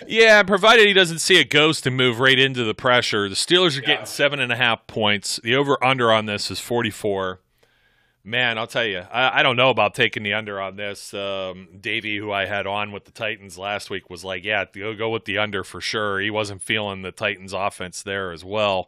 Yeah, provided he doesn't see a ghost and move right into the pressure. The Steelers are getting 7.5 points. The over-under on this is 44. Man, I'll tell you, I don't know about taking the under on this. Davey, who I had on with the Titans last week, was like, yeah, go with the under for sure. He wasn't feeling the Titans offense there as well.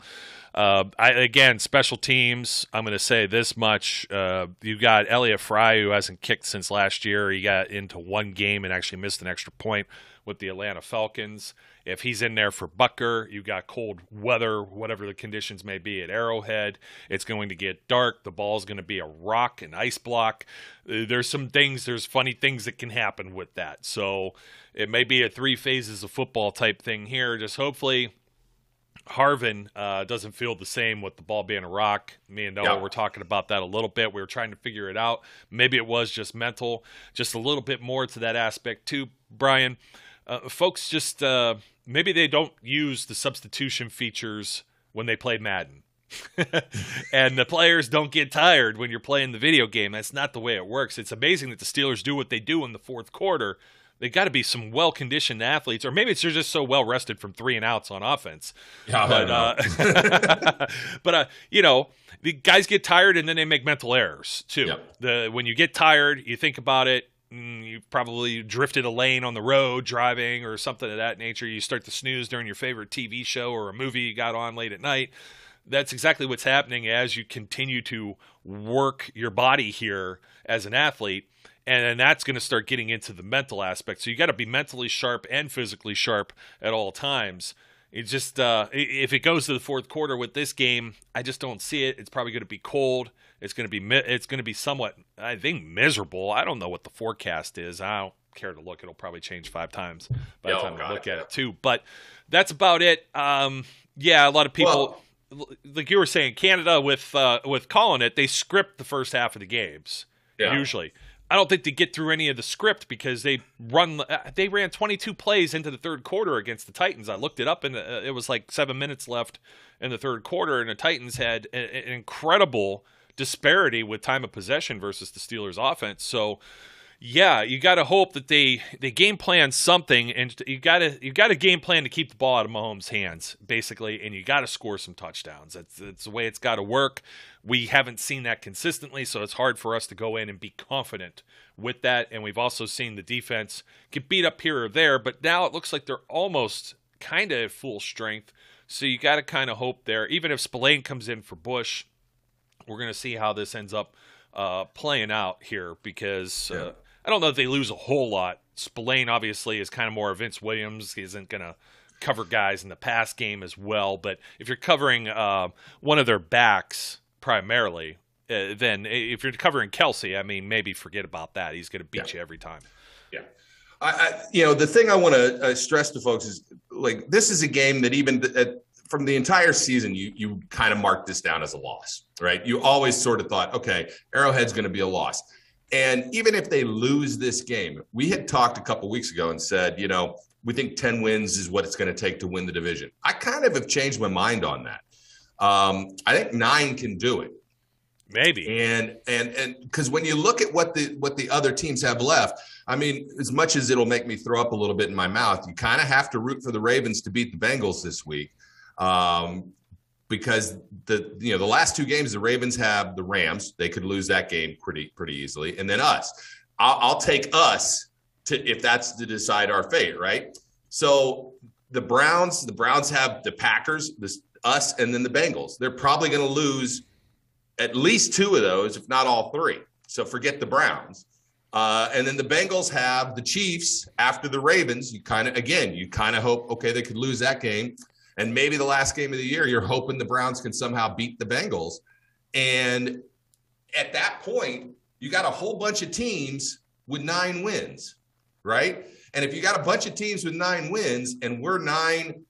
Again, special teams, I'm going to say this much. You got Elliott Fry, who hasn't kicked since last year. He got into one game and actually missed an extra point with the Atlanta Falcons. If he's in there for Butker, you've got cold weather, whatever the conditions may be at Arrowhead. It's going to get dark. The ball's going to be a rock, an ice block. There's funny things that can happen with that. So it may be a 3 phases of football type thing here. Just hopefully Harvin doesn't feel the same with the ball being a rock. Me and Noah were talking about that a little bit. We were trying to figure it out. Maybe it was just mental. Just a little bit more to that aspect too, Brian. Folks just maybe they don't use the substitution features when they play Madden. And the players don't get tired when you're playing the video game. That's not the way it works. It's amazing that the Steelers do what they do in the fourth quarter. They got to be some well-conditioned athletes, or maybe it's just so well-rested from 3 and outs on offense. Yeah, but the guys get tired and then they make mental errors too. Yep. When you get tired, you think about it. You probably drifted a lane on the road driving or something of that nature. You start to snooze during your favorite TV show or a movie you got on late at night. that's exactly what's happening as you continue to work your body here as an athlete. And then that's going to start getting into the mental aspect. So you got to be mentally sharp and physically sharp at all times. It's just if it goes to the fourth quarter with this game, I just don't see it. It's probably going to be cold. It's going to be somewhat, I think, miserable. I don't know what the forecast is. I don't care to look. It'll probably change 5 times by the time I look at it too. But that's about it. Yeah, a lot of people, like you were saying, Canada with calling it, they script the first half of the games usually. I don't think they get through any of the script because they ran 22 plays into the third quarter against the Titans. I looked it up, and it was like 7 minutes left in the third quarter, and the Titans had an incredible disparity with time of possession versus the Steelers' offense. So, yeah, you got to hope that they game plan something, and you got to game plan to keep the ball out of Mahomes' hands, basically, and you got to score some touchdowns. That's the way it's got to work. We haven't seen that consistently, so it's hard for us to go in and be confident with that. And we've also seen the defense get beat up here or there, but now it looks like they're almost kind of at full strength. So you got to kind of hope there. Even if Spillane comes in for Bush, we're going to see how this ends up playing out here because I don't know if they lose a whole lot. Spillane obviously is kind of more Vince Williams. He isn't going to cover guys in the pass game as well. But if you're covering one of their backs primarily, then if you're covering Kelsey, I mean, maybe forget about that. He's going to beat you every time. Yeah. The thing I want to stress to folks is, like, this is a game that even from the entire season, you kind of marked this down as a loss, right? You always sort of thought, okay, Arrowhead's going to be a loss. And even if they lose this game, we had talked a couple weeks ago and said, we think 10 wins is what it's going to take to win the division. I kind of have changed my mind on that. I think 9 can do it. Maybe. And because when you look at what the other teams have left, I mean, as much as it'll make me throw up a little bit in my mouth, you kind of have to root for the Ravens to beat the Bengals this week. Because the last 2 games, the Ravens have the Rams. They could lose that game pretty easily. And then us. I'll take us if that's to decide our fate, right? So the Browns have the Packers, us, and then the Bengals. They're probably going to lose at least 2 of those, if not all 3. So forget the Browns. And then the Bengals have the Chiefs after the Ravens. You kind of hope, okay, they could lose that game. And maybe the last game of the year, you're hoping the Browns can somehow beat the Bengals. And at that point, you got a whole bunch of teams with 9 wins, right? And if you got a bunch of teams with 9 wins and we're 9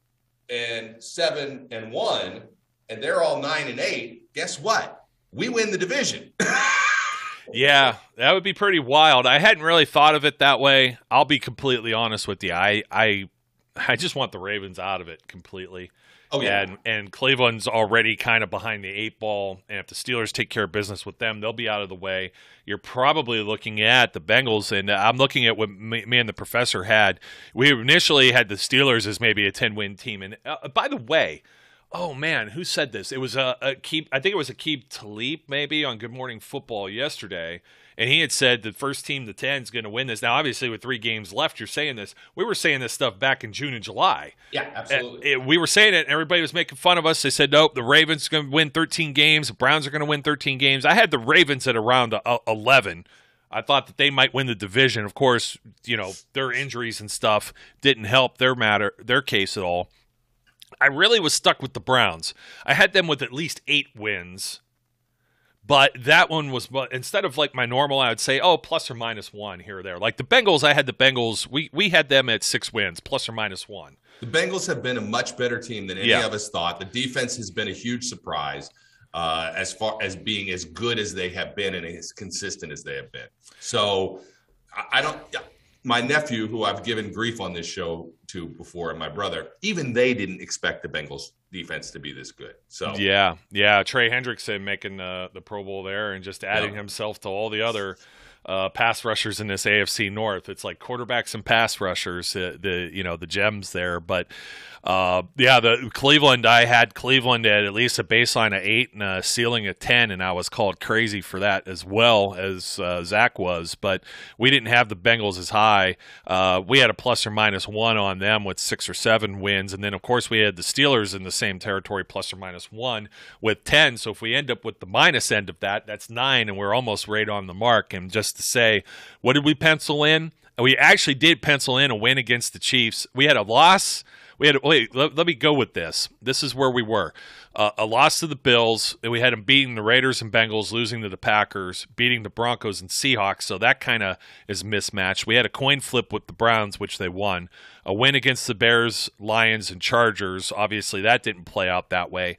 and 7 and 1, and they're all 9 and 8, guess what? We win the division. Yeah, that would be pretty wild. I hadn't really thought of it that way. I'll be completely honest with you. I just want the Ravens out of it completely. Oh, yeah. And Cleveland's already kind of behind the 8 ball. And if the Steelers take care of business with them, they'll be out of the way. You're probably looking at the Bengals, and I'm looking at what me and the professor had. We initially had the Steelers as maybe a 10-win team. And by the way, oh, man, who said this? It was I think it was Aqib Talib maybe on Good Morning Football yesterday. And he had said the first team to 10 is going to win this. Now, obviously, with 3 games left, you're saying this. We were saying this stuff back in June and July. Yeah, absolutely. We were saying it, and everybody was making fun of us. They said, nope, the Ravens are going to win 13 games. The Browns are going to win 13 games. I had the Ravens at around 11. I thought that they might win the division. Of course, their injuries and stuff didn't help their case at all. I really was stuck with the Browns. I had them with at least 8 wins. But that one was, instead of like my normal, I would say, plus or minus 1 here or there. Like the Bengals, I had the Bengals, we had them at 6 wins, plus or minus 1. The Bengals have been a much better team than any of us thought. The defense has been a huge surprise as far as being as good as they have been and as consistent as they have been. So my nephew, who I've given grief on this show to before, and my brother, even they didn't expect the Bengals defense to be this good. So yeah, Trey Hendrickson making the Pro Bowl there and just adding himself to all the other pass rushers in this AFC North. It's like quarterbacks and pass rushers, the gems there. But the Cleveland, I had Cleveland at least a baseline of 8 and a ceiling of 10, and I was called crazy for that as well as Zach was. But we didn't have the Bengals as high. We had a plus or minus 1 on them with 6 or 7 wins, and then of course we had the Steelers in the same territory, plus or minus 1 with 10. So if we end up with the minus end of that, that's 9, and we're almost right on the mark. And just to say, what did we pencil in? We actually did pencil in a win against the Chiefs. We had a loss. Let me go with this. This is where we were. A loss to the Bills. We had them beating the Raiders and Bengals, losing to the Packers, beating the Broncos and Seahawks. So that kind of is mismatched. We had a coin flip with the Browns, which they won. A win against the Bears, Lions, and Chargers. Obviously, that didn't play out that way.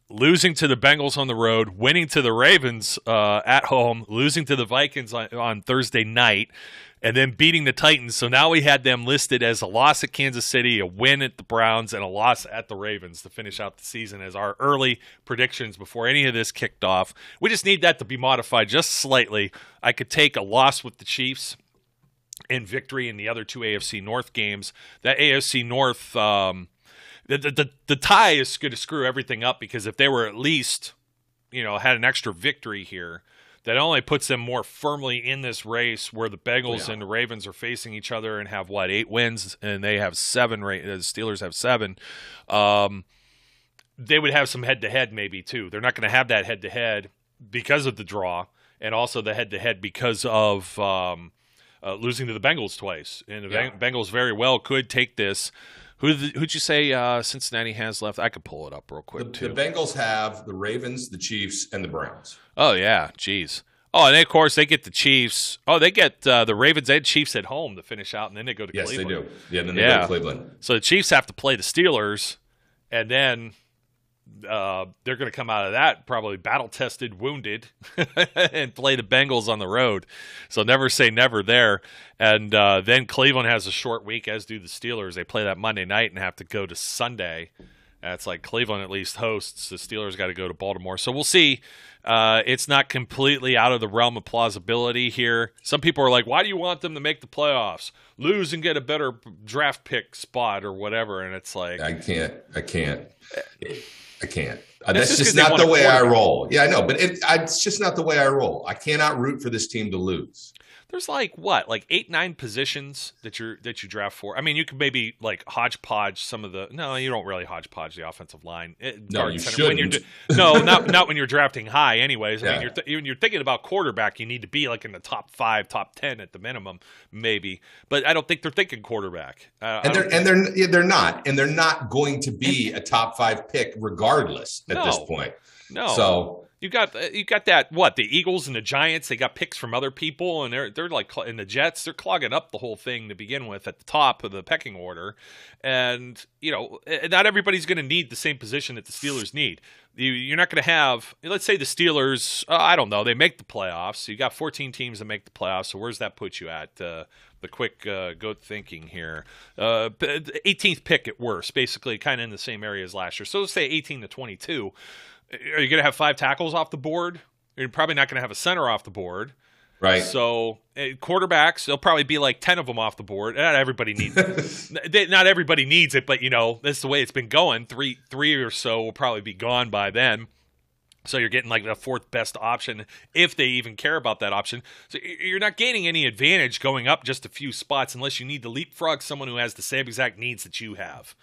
Losing to the Bengals on the road, winning to the Ravens at home, losing to the Vikings on Thursday night, and then beating the Titans. So now we had them listed as a loss at Kansas City, a win at the Browns, and a loss at the Ravens to finish out the season as our early predictions before any of this kicked off. We just need that to be modified just slightly. I could take a loss with the Chiefs and victory in the other 2 AFC North games. That AFC North, the tie is going to screw everything up, because if they were at least, had an extra victory here, that only puts them more firmly in this race where the Bengals and the Ravens are facing each other and have, 8 wins, and they have 7, the Steelers have 7. They would have some head-to-head maybe, too. They're not going to have that head-to-head because of the draw, and also the head-to-head because of losing to the Bengals twice. And the Bengals very well could take this. Who'd you say Cincinnati has left? I could pull it up real quick, too. The Bengals have the Ravens, the Chiefs, and the Browns. Oh, yeah. Jeez. Oh, and then, of course, they get the Chiefs. Oh, they get the Ravens and Chiefs at home to finish out, and then they go to Cleveland. Yes, they do. Yeah, then they go to Cleveland. So the Chiefs have to play the Steelers, and then they're going to come out of that probably battle-tested, wounded, and play the Bengals on the road. So never say never there. And then Cleveland has a short week, as do the Steelers. They play that Monday night and have to go to Sunday. That's like Cleveland at least hosts. The Steelers got to go to Baltimore. So we'll see. It's not completely out of the realm of plausibility here. Some people are like, why do you want them to make the playoffs? Lose and get a better draft pick spot or whatever. And it's like, I can't. That's just not the way I roll. Yeah, I know, but it's just not the way I roll. I cannot root for this team to lose. There's like 8, 9 positions that you draft for. I mean, you could maybe like hodgepodge some of the. No, you don't really hodgepodge the offensive line. No, you shouldn't. Not when you're drafting high. Anyways, I mean, when you're thinking about quarterback, you need to be like in the top 5, top 10 at the minimum, maybe. But I don't think they're thinking quarterback. They're not, and they're not going to be a top 5 pick regardless at this point. No. So. You got that, the Eagles and the Giants, they got picks from other people, and they're like, in the Jets, they're clogging up the whole thing to begin with at the top of the pecking order. And, not everybody's going to need the same position that the Steelers need. You're not going to have, let's say the Steelers, I don't know, they make the playoffs. You got 14 teams that make the playoffs, so where's that put you at? The quick goat thinking here. 18th pick at worst, basically kind of in the same area as last year. So let's say 18 to 22. Are you going to have 5 tackles off the board? You're probably not going to have a center off the board. Right. So quarterbacks, there'll probably be like 10 of them off the board. Not everybody needs it. Not everybody needs it, but, that's the way it's been going. Three or so will probably be gone by then. So you're getting like the 4th best option, if they even care about that option. So you're not gaining any advantage going up just a few spots unless you need to leapfrog someone who has the same exact needs that you have.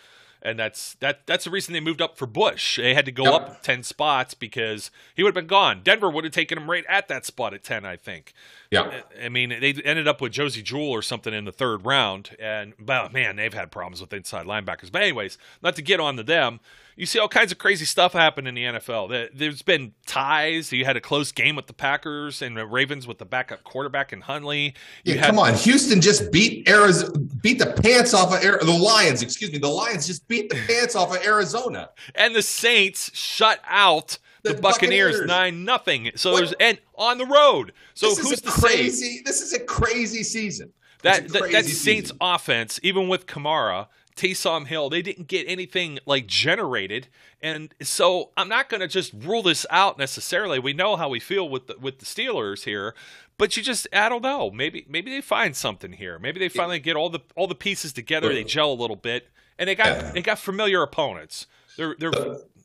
And that's the reason they moved up for Bush. They had to go up 10 spots because he would have been gone. Denver would have taken him right at that spot at 10, I think. Yeah. I mean, they ended up with Josie Jewell or something in the 3rd round. And, man, they've had problems with inside linebackers. But anyways, not to get on to them. You see all kinds of crazy stuff happen in the NFL. There's been ties. You had a close game with the Packers and the Ravens with the backup quarterback in Huntley. Come on. Houston just beat the pants off of the Lions. Excuse me. The Lions just beat the pants off of Arizona. And the Saints shut out the Buccaneers 9-0. So and on the road. So who's the crazy? This is a crazy season. That Saints offense, even with Kamara, Taysom Hill. They didn't get anything like generated, and so I'm not going to just rule this out necessarily. We know how we feel with the Steelers here, but I don't know. Maybe they find something here. Maybe they finally get all the pieces together. They gel a little bit, and they got familiar opponents.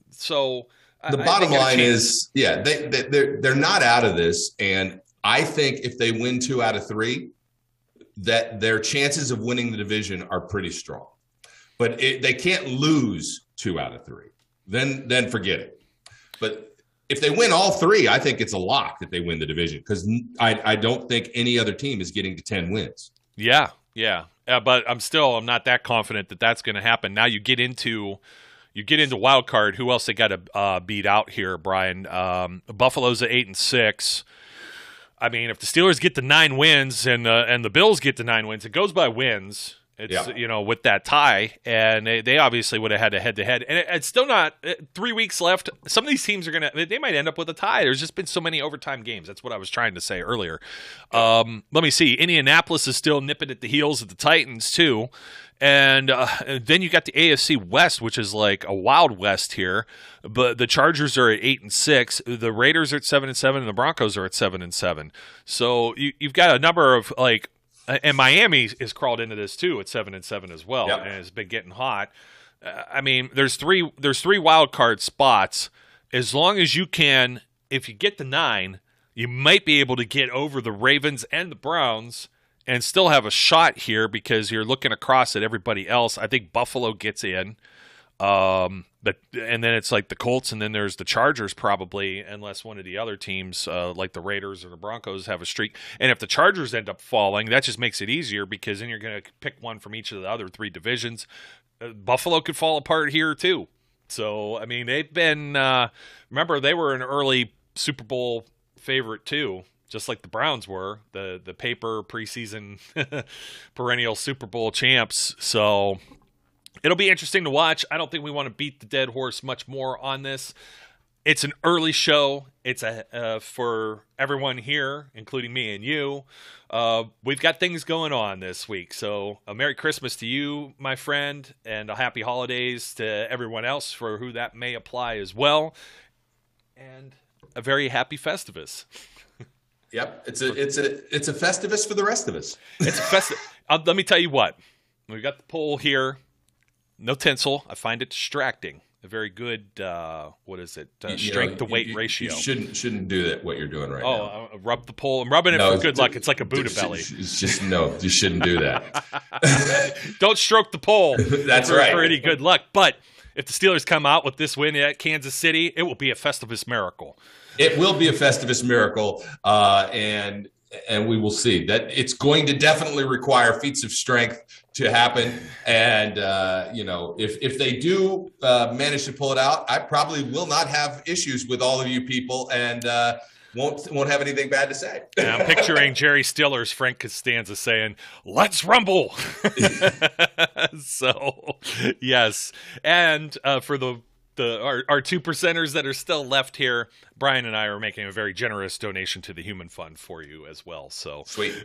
So the bottom line is, they're not out of this, and I think if they win 2 out of 3, that their chances of winning the division are pretty strong. But they can't lose 2 out of 3. Then forget it. But if they win all 3, I think it's a lock that they win the division, because I don't think any other team is getting to 10 wins. Yeah. But I'm not that confident that that's going to happen. Now you get into wild card. Who else they got to beat out here, Brian? Buffalo's at 8-6. I mean, if the Steelers get to 9 wins and the Bills get to 9 wins, it goes by wins. It's with that tie, and they obviously would have had a head-to-head, and it's still not 3 weeks left. Some of these teams they might end up with a tie. There's just been so many overtime games. That's what I was trying to say earlier. Let me see. Indianapolis is still nipping at the heels of the Titans too, and then you got the AFC West, which is like a wild west here. But the Chargers are at 8-6, the Raiders are at 7-7, and the Broncos are at 7-7. So you've got a number of like. And Miami is crawled into this too at 7-7 as well, and it's been getting hot. I mean, there's three wild card spots. As long as you can, if you get to 9, you might be able to get over the Ravens and the Browns and still have a shot here, because you're looking across at everybody else. I think Buffalo gets in. And then it's like the Colts, and then there's the Chargers probably, unless one of the other teams like the Raiders or the Broncos have a streak. And if the Chargers end up falling, that just makes it easier, because then you're going to pick one from each of the other 3 divisions. Buffalo could fall apart here too. So, I mean, they've been remember, they were an early Super Bowl favorite too, just like the Browns were, the paper preseason perennial Super Bowl champs. So it'll be interesting to watch. I don't think we want to beat the dead horse much more on this. It's an early show. It's for everyone here, including me and you. We've got things going on this week. So a Merry Christmas to you, my friend, and a Happy Holidays to everyone else for who that may apply as well. And a very happy Festivus. Yep, it's a Festivus for the rest of us. It's a Festivus. Let me tell you what. We've got the poll here. No tinsel. I find it distracting. A very good, strength to weight ratio. You shouldn't do that, what you're doing right now. Oh, rub the pole. I'm rubbing it for good luck. It's like a Buddha belly. It's just, no, you shouldn't do that. Don't stroke the pole. That's right. For any good luck. But if the Steelers come out with this win at Kansas City, it will be a Festivus miracle. It will be a Festivus miracle, and we will see. That it's going to definitely require feats of strength to happen. And if they do manage to pull it out, I probably will not have issues with all of you people, and won't have anything bad to say. And I'm picturing Jerry Stiller's Frank Costanza saying, "Let's rumble." So, yes, and for our 2 percenters that are still left here, Brian and I are making a very generous donation to the Human Fund for you as well. So sweet.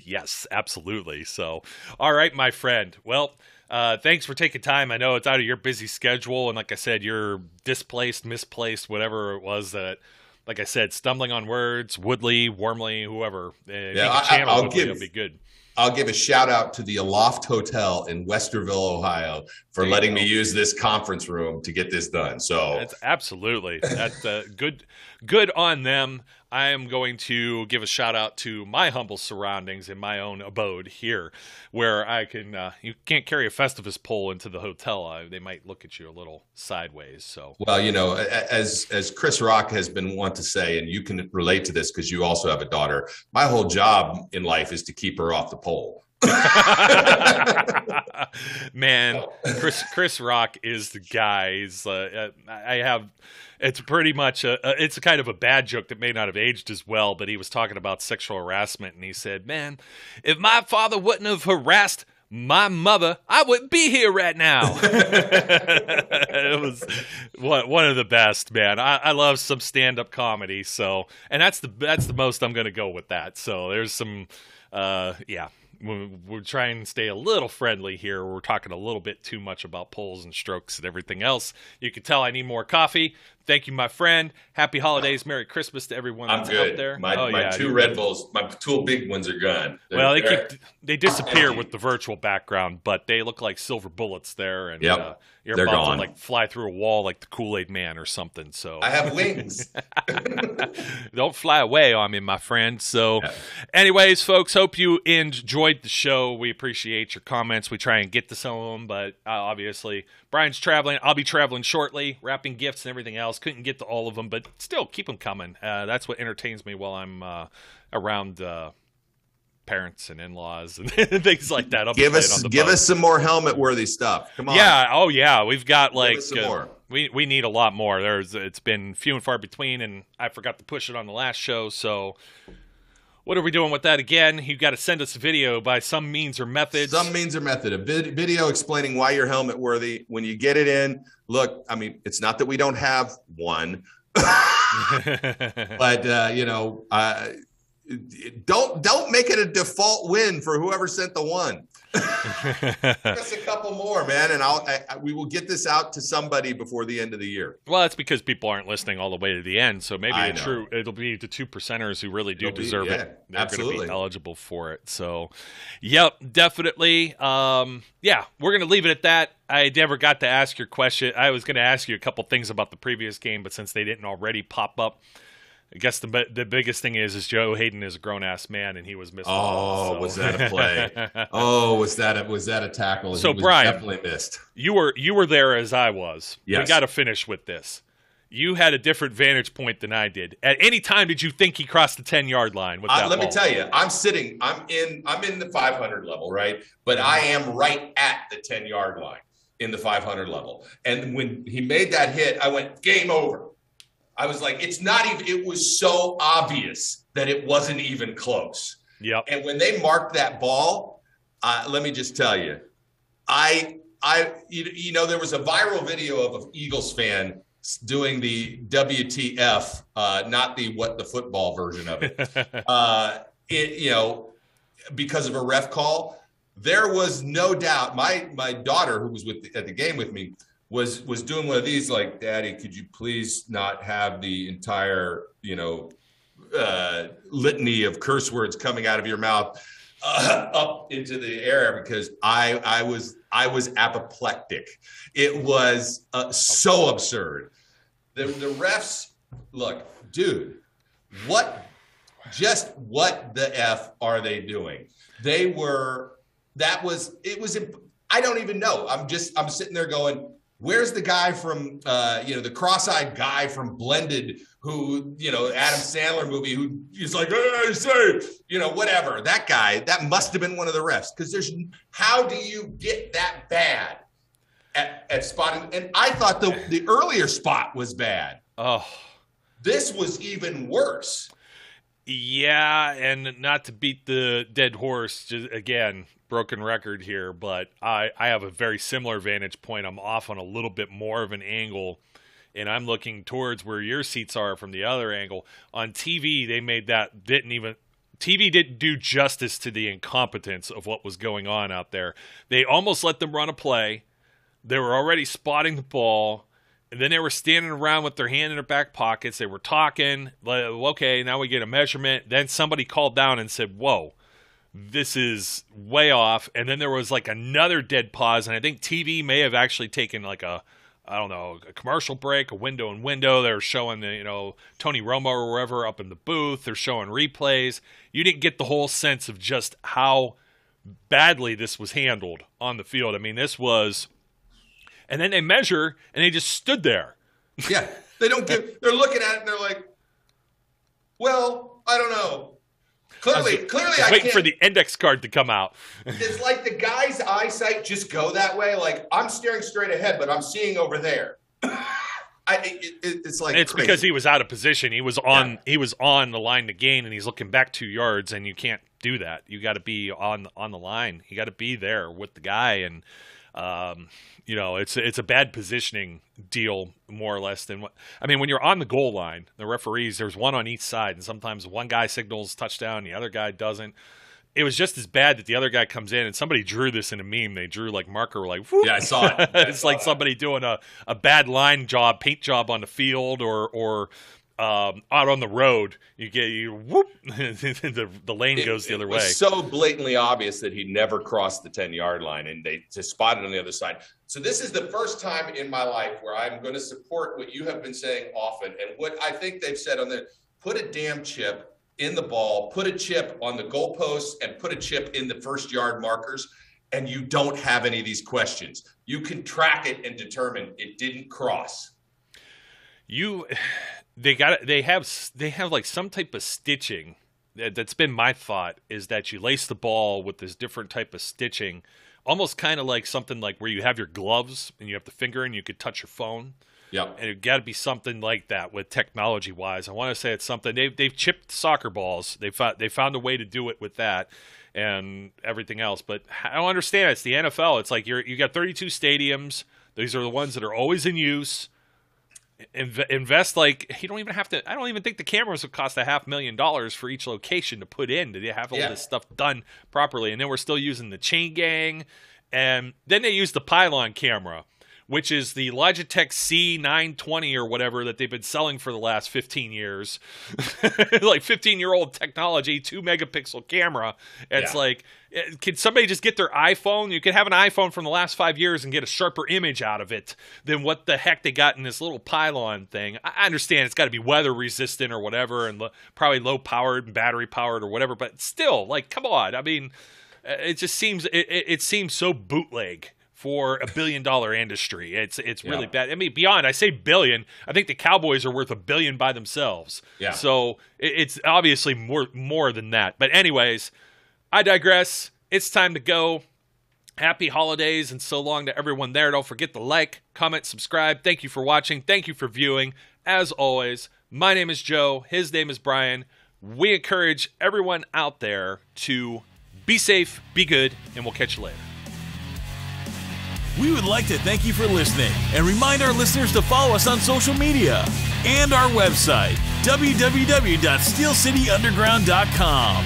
Yes, absolutely. So, all right, my friend. Well, thanks for taking time. I know it's out of your busy schedule, and like I said, you're displaced, misplaced, whatever it was that, like I said, stumbling on words, Woodley, Wormley, whoever. It'll be good. I'll give a shout out to the Aloft Hotel in Westerville, Ohio, for letting me use this conference room to get this done. So that's absolutely good on them. I am going to give a shout out to my humble surroundings in my own abode here, where I can. You can't carry a Festivus pole into the hotel. They might look at you a little sideways. So, well, as Chris Rock has been wont to say, and you can relate to this because you also have a daughter. My whole job in life is to keep her off the pole. Man, Chris Rock is the guy. It's pretty much it's kind of a bad joke that may not have aged as well, but he was talking about sexual harassment, and he said, "Man, if my father wouldn't have harassed my mother, I wouldn't be here right now." It was one of the best, man. I love some stand-up comedy, so, and that's the most I'm going to go with that. So there's some, we're trying to stay a little friendly here. We're talking a little bit too much about polls and strokes and everything else. You can tell I need more coffee. Thank you, my friend. Happy holidays. Merry Christmas to everyone that's out there. My two Red Bulls, my two big ones are gone. They disappear with the virtual background, but they look like silver bullets there. And you're they're about gone. to like fly through a wall like the Kool-Aid Man or something. So I have wings. Don't fly away on me, my friend. So anyways, folks, hope you enjoyed the show. We appreciate your comments. We try and get to some of them, but obviously Brian's traveling. I'll be traveling shortly, wrapping gifts and everything else. Couldn't get to all of them, but still keep them coming. That's what entertains me while I'm around parents and in-laws and things like that. Give us some more helmet-worthy stuff. Come on. Yeah. Oh, yeah. We've got like some more. We need a lot more. It's been few and far between, and I forgot to push it on the last show. So what are we doing with that again? You got to send us a video by some means or method. Some means or method. A video explaining why you're helmet-worthy. When you get it in, look, I mean, it's not that we don't have one, but don't make it a default win for whoever sent the one. Just a couple more, man, and we will get this out to somebody before the end of the year. Well, that's because people aren't listening all the way to the end, so maybe it'll be the 2%ers who really do deserve it. They're going to be eligible for it. So, yep, definitely. We're going to leave it at that. I never got to ask your question. I was going to ask you a couple things about the previous game, but since they didn't already pop up, I guess the biggest thing is Joe Hayden is a grown-ass man, and he was missed. Was that a play? was that a tackle? So, he was Brian, definitely missed. You were there as I was. Yes. We got to finish with this. You had a different vantage point than I did. At any time did you think he crossed the 10-yard line with that Let ball? me tell you, I'm in the 500 level, right? But I am right at the 10-yard line in the 500 level. And when he made that hit, I went, game over. I was like, it was so obvious that it wasn't even close. Yep. And when they marked that ball, let me just tell you, there was a viral video of an Eagles fan doing the WTF, not the what the football version of it, because of a ref call. There was no doubt. My daughter, who was at the game with me, was doing one of these, like, Daddy, could you please not have the entire, litany of curse words coming out of your mouth up into the air, because I was apoplectic. It was so absurd. The refs, look, dude, what the F are they doing? I don't even know. I'm sitting there going, where's the guy from, the cross-eyed guy from Blended who, Adam Sandler movie, who is like, hey, say, whatever. That guy, that must have been one of the refs. Because how do you get that bad at spotting? And I thought the earlier spot was bad. Oh. This was even worse. Yeah, and not to beat the dead horse, just again, broken record here, but I have a very similar vantage point. I'm off on a little bit more of an angle, and I'm looking towards where your seats are from the other angle. On TV, they made that TV didn't do justice to the incompetence of what was going on out there. They almost let them run a play. They were already spotting the ball, and then they were standing around with their hand in their back pockets. They were talking, like, okay, now we get a measurement. Then somebody called down and said, whoa, this is way off. And then there was like another dead pause, and I think TV may have actually taken like a commercial break, a window and window. They were showing Tony Romo or wherever up in the booth. They're showing replays. You didn't get the whole sense of just how badly this was handled on the field. I mean, this was, and then they measure and they just stood there. Yeah. They're looking at it and they're like, well, I don't know. Clearly, I waiting can't. For the index card to come out. It's like the guy's eyesight just go that way. Like, I'm staring straight ahead, but I'm seeing over there. It's like it's crazy. because he was out of position. He was on. He was on the line to gain, and he's looking back 2 yards, and you can't do that. You got to be on the line. You got to be there with the guy, and it's a bad positioning deal, more or less than what. I mean, when you're on the goal line, the referees, there's one on each side, and sometimes one guy signals touchdown, the other guy doesn't. it was just as bad that the other guy comes in, and somebody drew this in a meme. They drew like marker, like, whoop. Yeah, I saw it. It's like somebody doing a bad line job, paint job on the field, or out on the road. You whoop, the lane goes the other way. It was so blatantly obvious that he never crossed the 10-yard line, and they just spotted on the other side. So this is the first time in my life where I'm going to support what you have been saying often, and what I think they've said on the put a damn chip in the ball, put a chip on the goalposts, and put a chip in the first yard markers, and you don't have any of these questions. You can track it and determine it didn't cross. They have like some type of stitching. That's been my thought, is that you lace the ball with this different type of stitching, almost kind of like something like where you have your gloves and you have the finger and you could touch your phone. Yeah, and it got to be something like that with technology wise. I want to say it's something they've chipped soccer balls. They found a way to do it with that and everything else. But I don't understand. It's the NFL. It's like you got 32 stadiums. These are the ones that are always in use. Invest like you don't even have to. I don't even think the cameras would cost $500,000 for each location to put in. Did they have all this stuff done properly? And then we're still using the chain gang, and then they use the pylon camera, which is the Logitech C920 or whatever that they've been selling for the last 15 years. Like 15-year-old technology, 2-megapixel camera. It's like, can somebody just get their iPhone? You could have an iPhone from the last 5 years and get a sharper image out of it than what the heck they got in this little pylon thing. I understand it's got to be weather resistant or whatever, and probably low powered and battery powered or whatever, but still, like, come on. I mean, it just seems, it seems so bootleg for $1 billion industry. It's really bad. I mean, beyond, I say billion, I think the Cowboys are worth $1 billion by themselves. Yeah. So it's obviously more than that. But anyways, I digress. It's time to go. Happy holidays and so long to everyone there. Don't forget to like, comment, subscribe. Thank you for watching. Thank you for viewing. As always, my name is Joe. His name is Brian. We encourage everyone out there to be safe, be good, and we'll catch you later. We would like to thank you for listening and remind our listeners to follow us on social media and our website, www.steelcityunderground.com.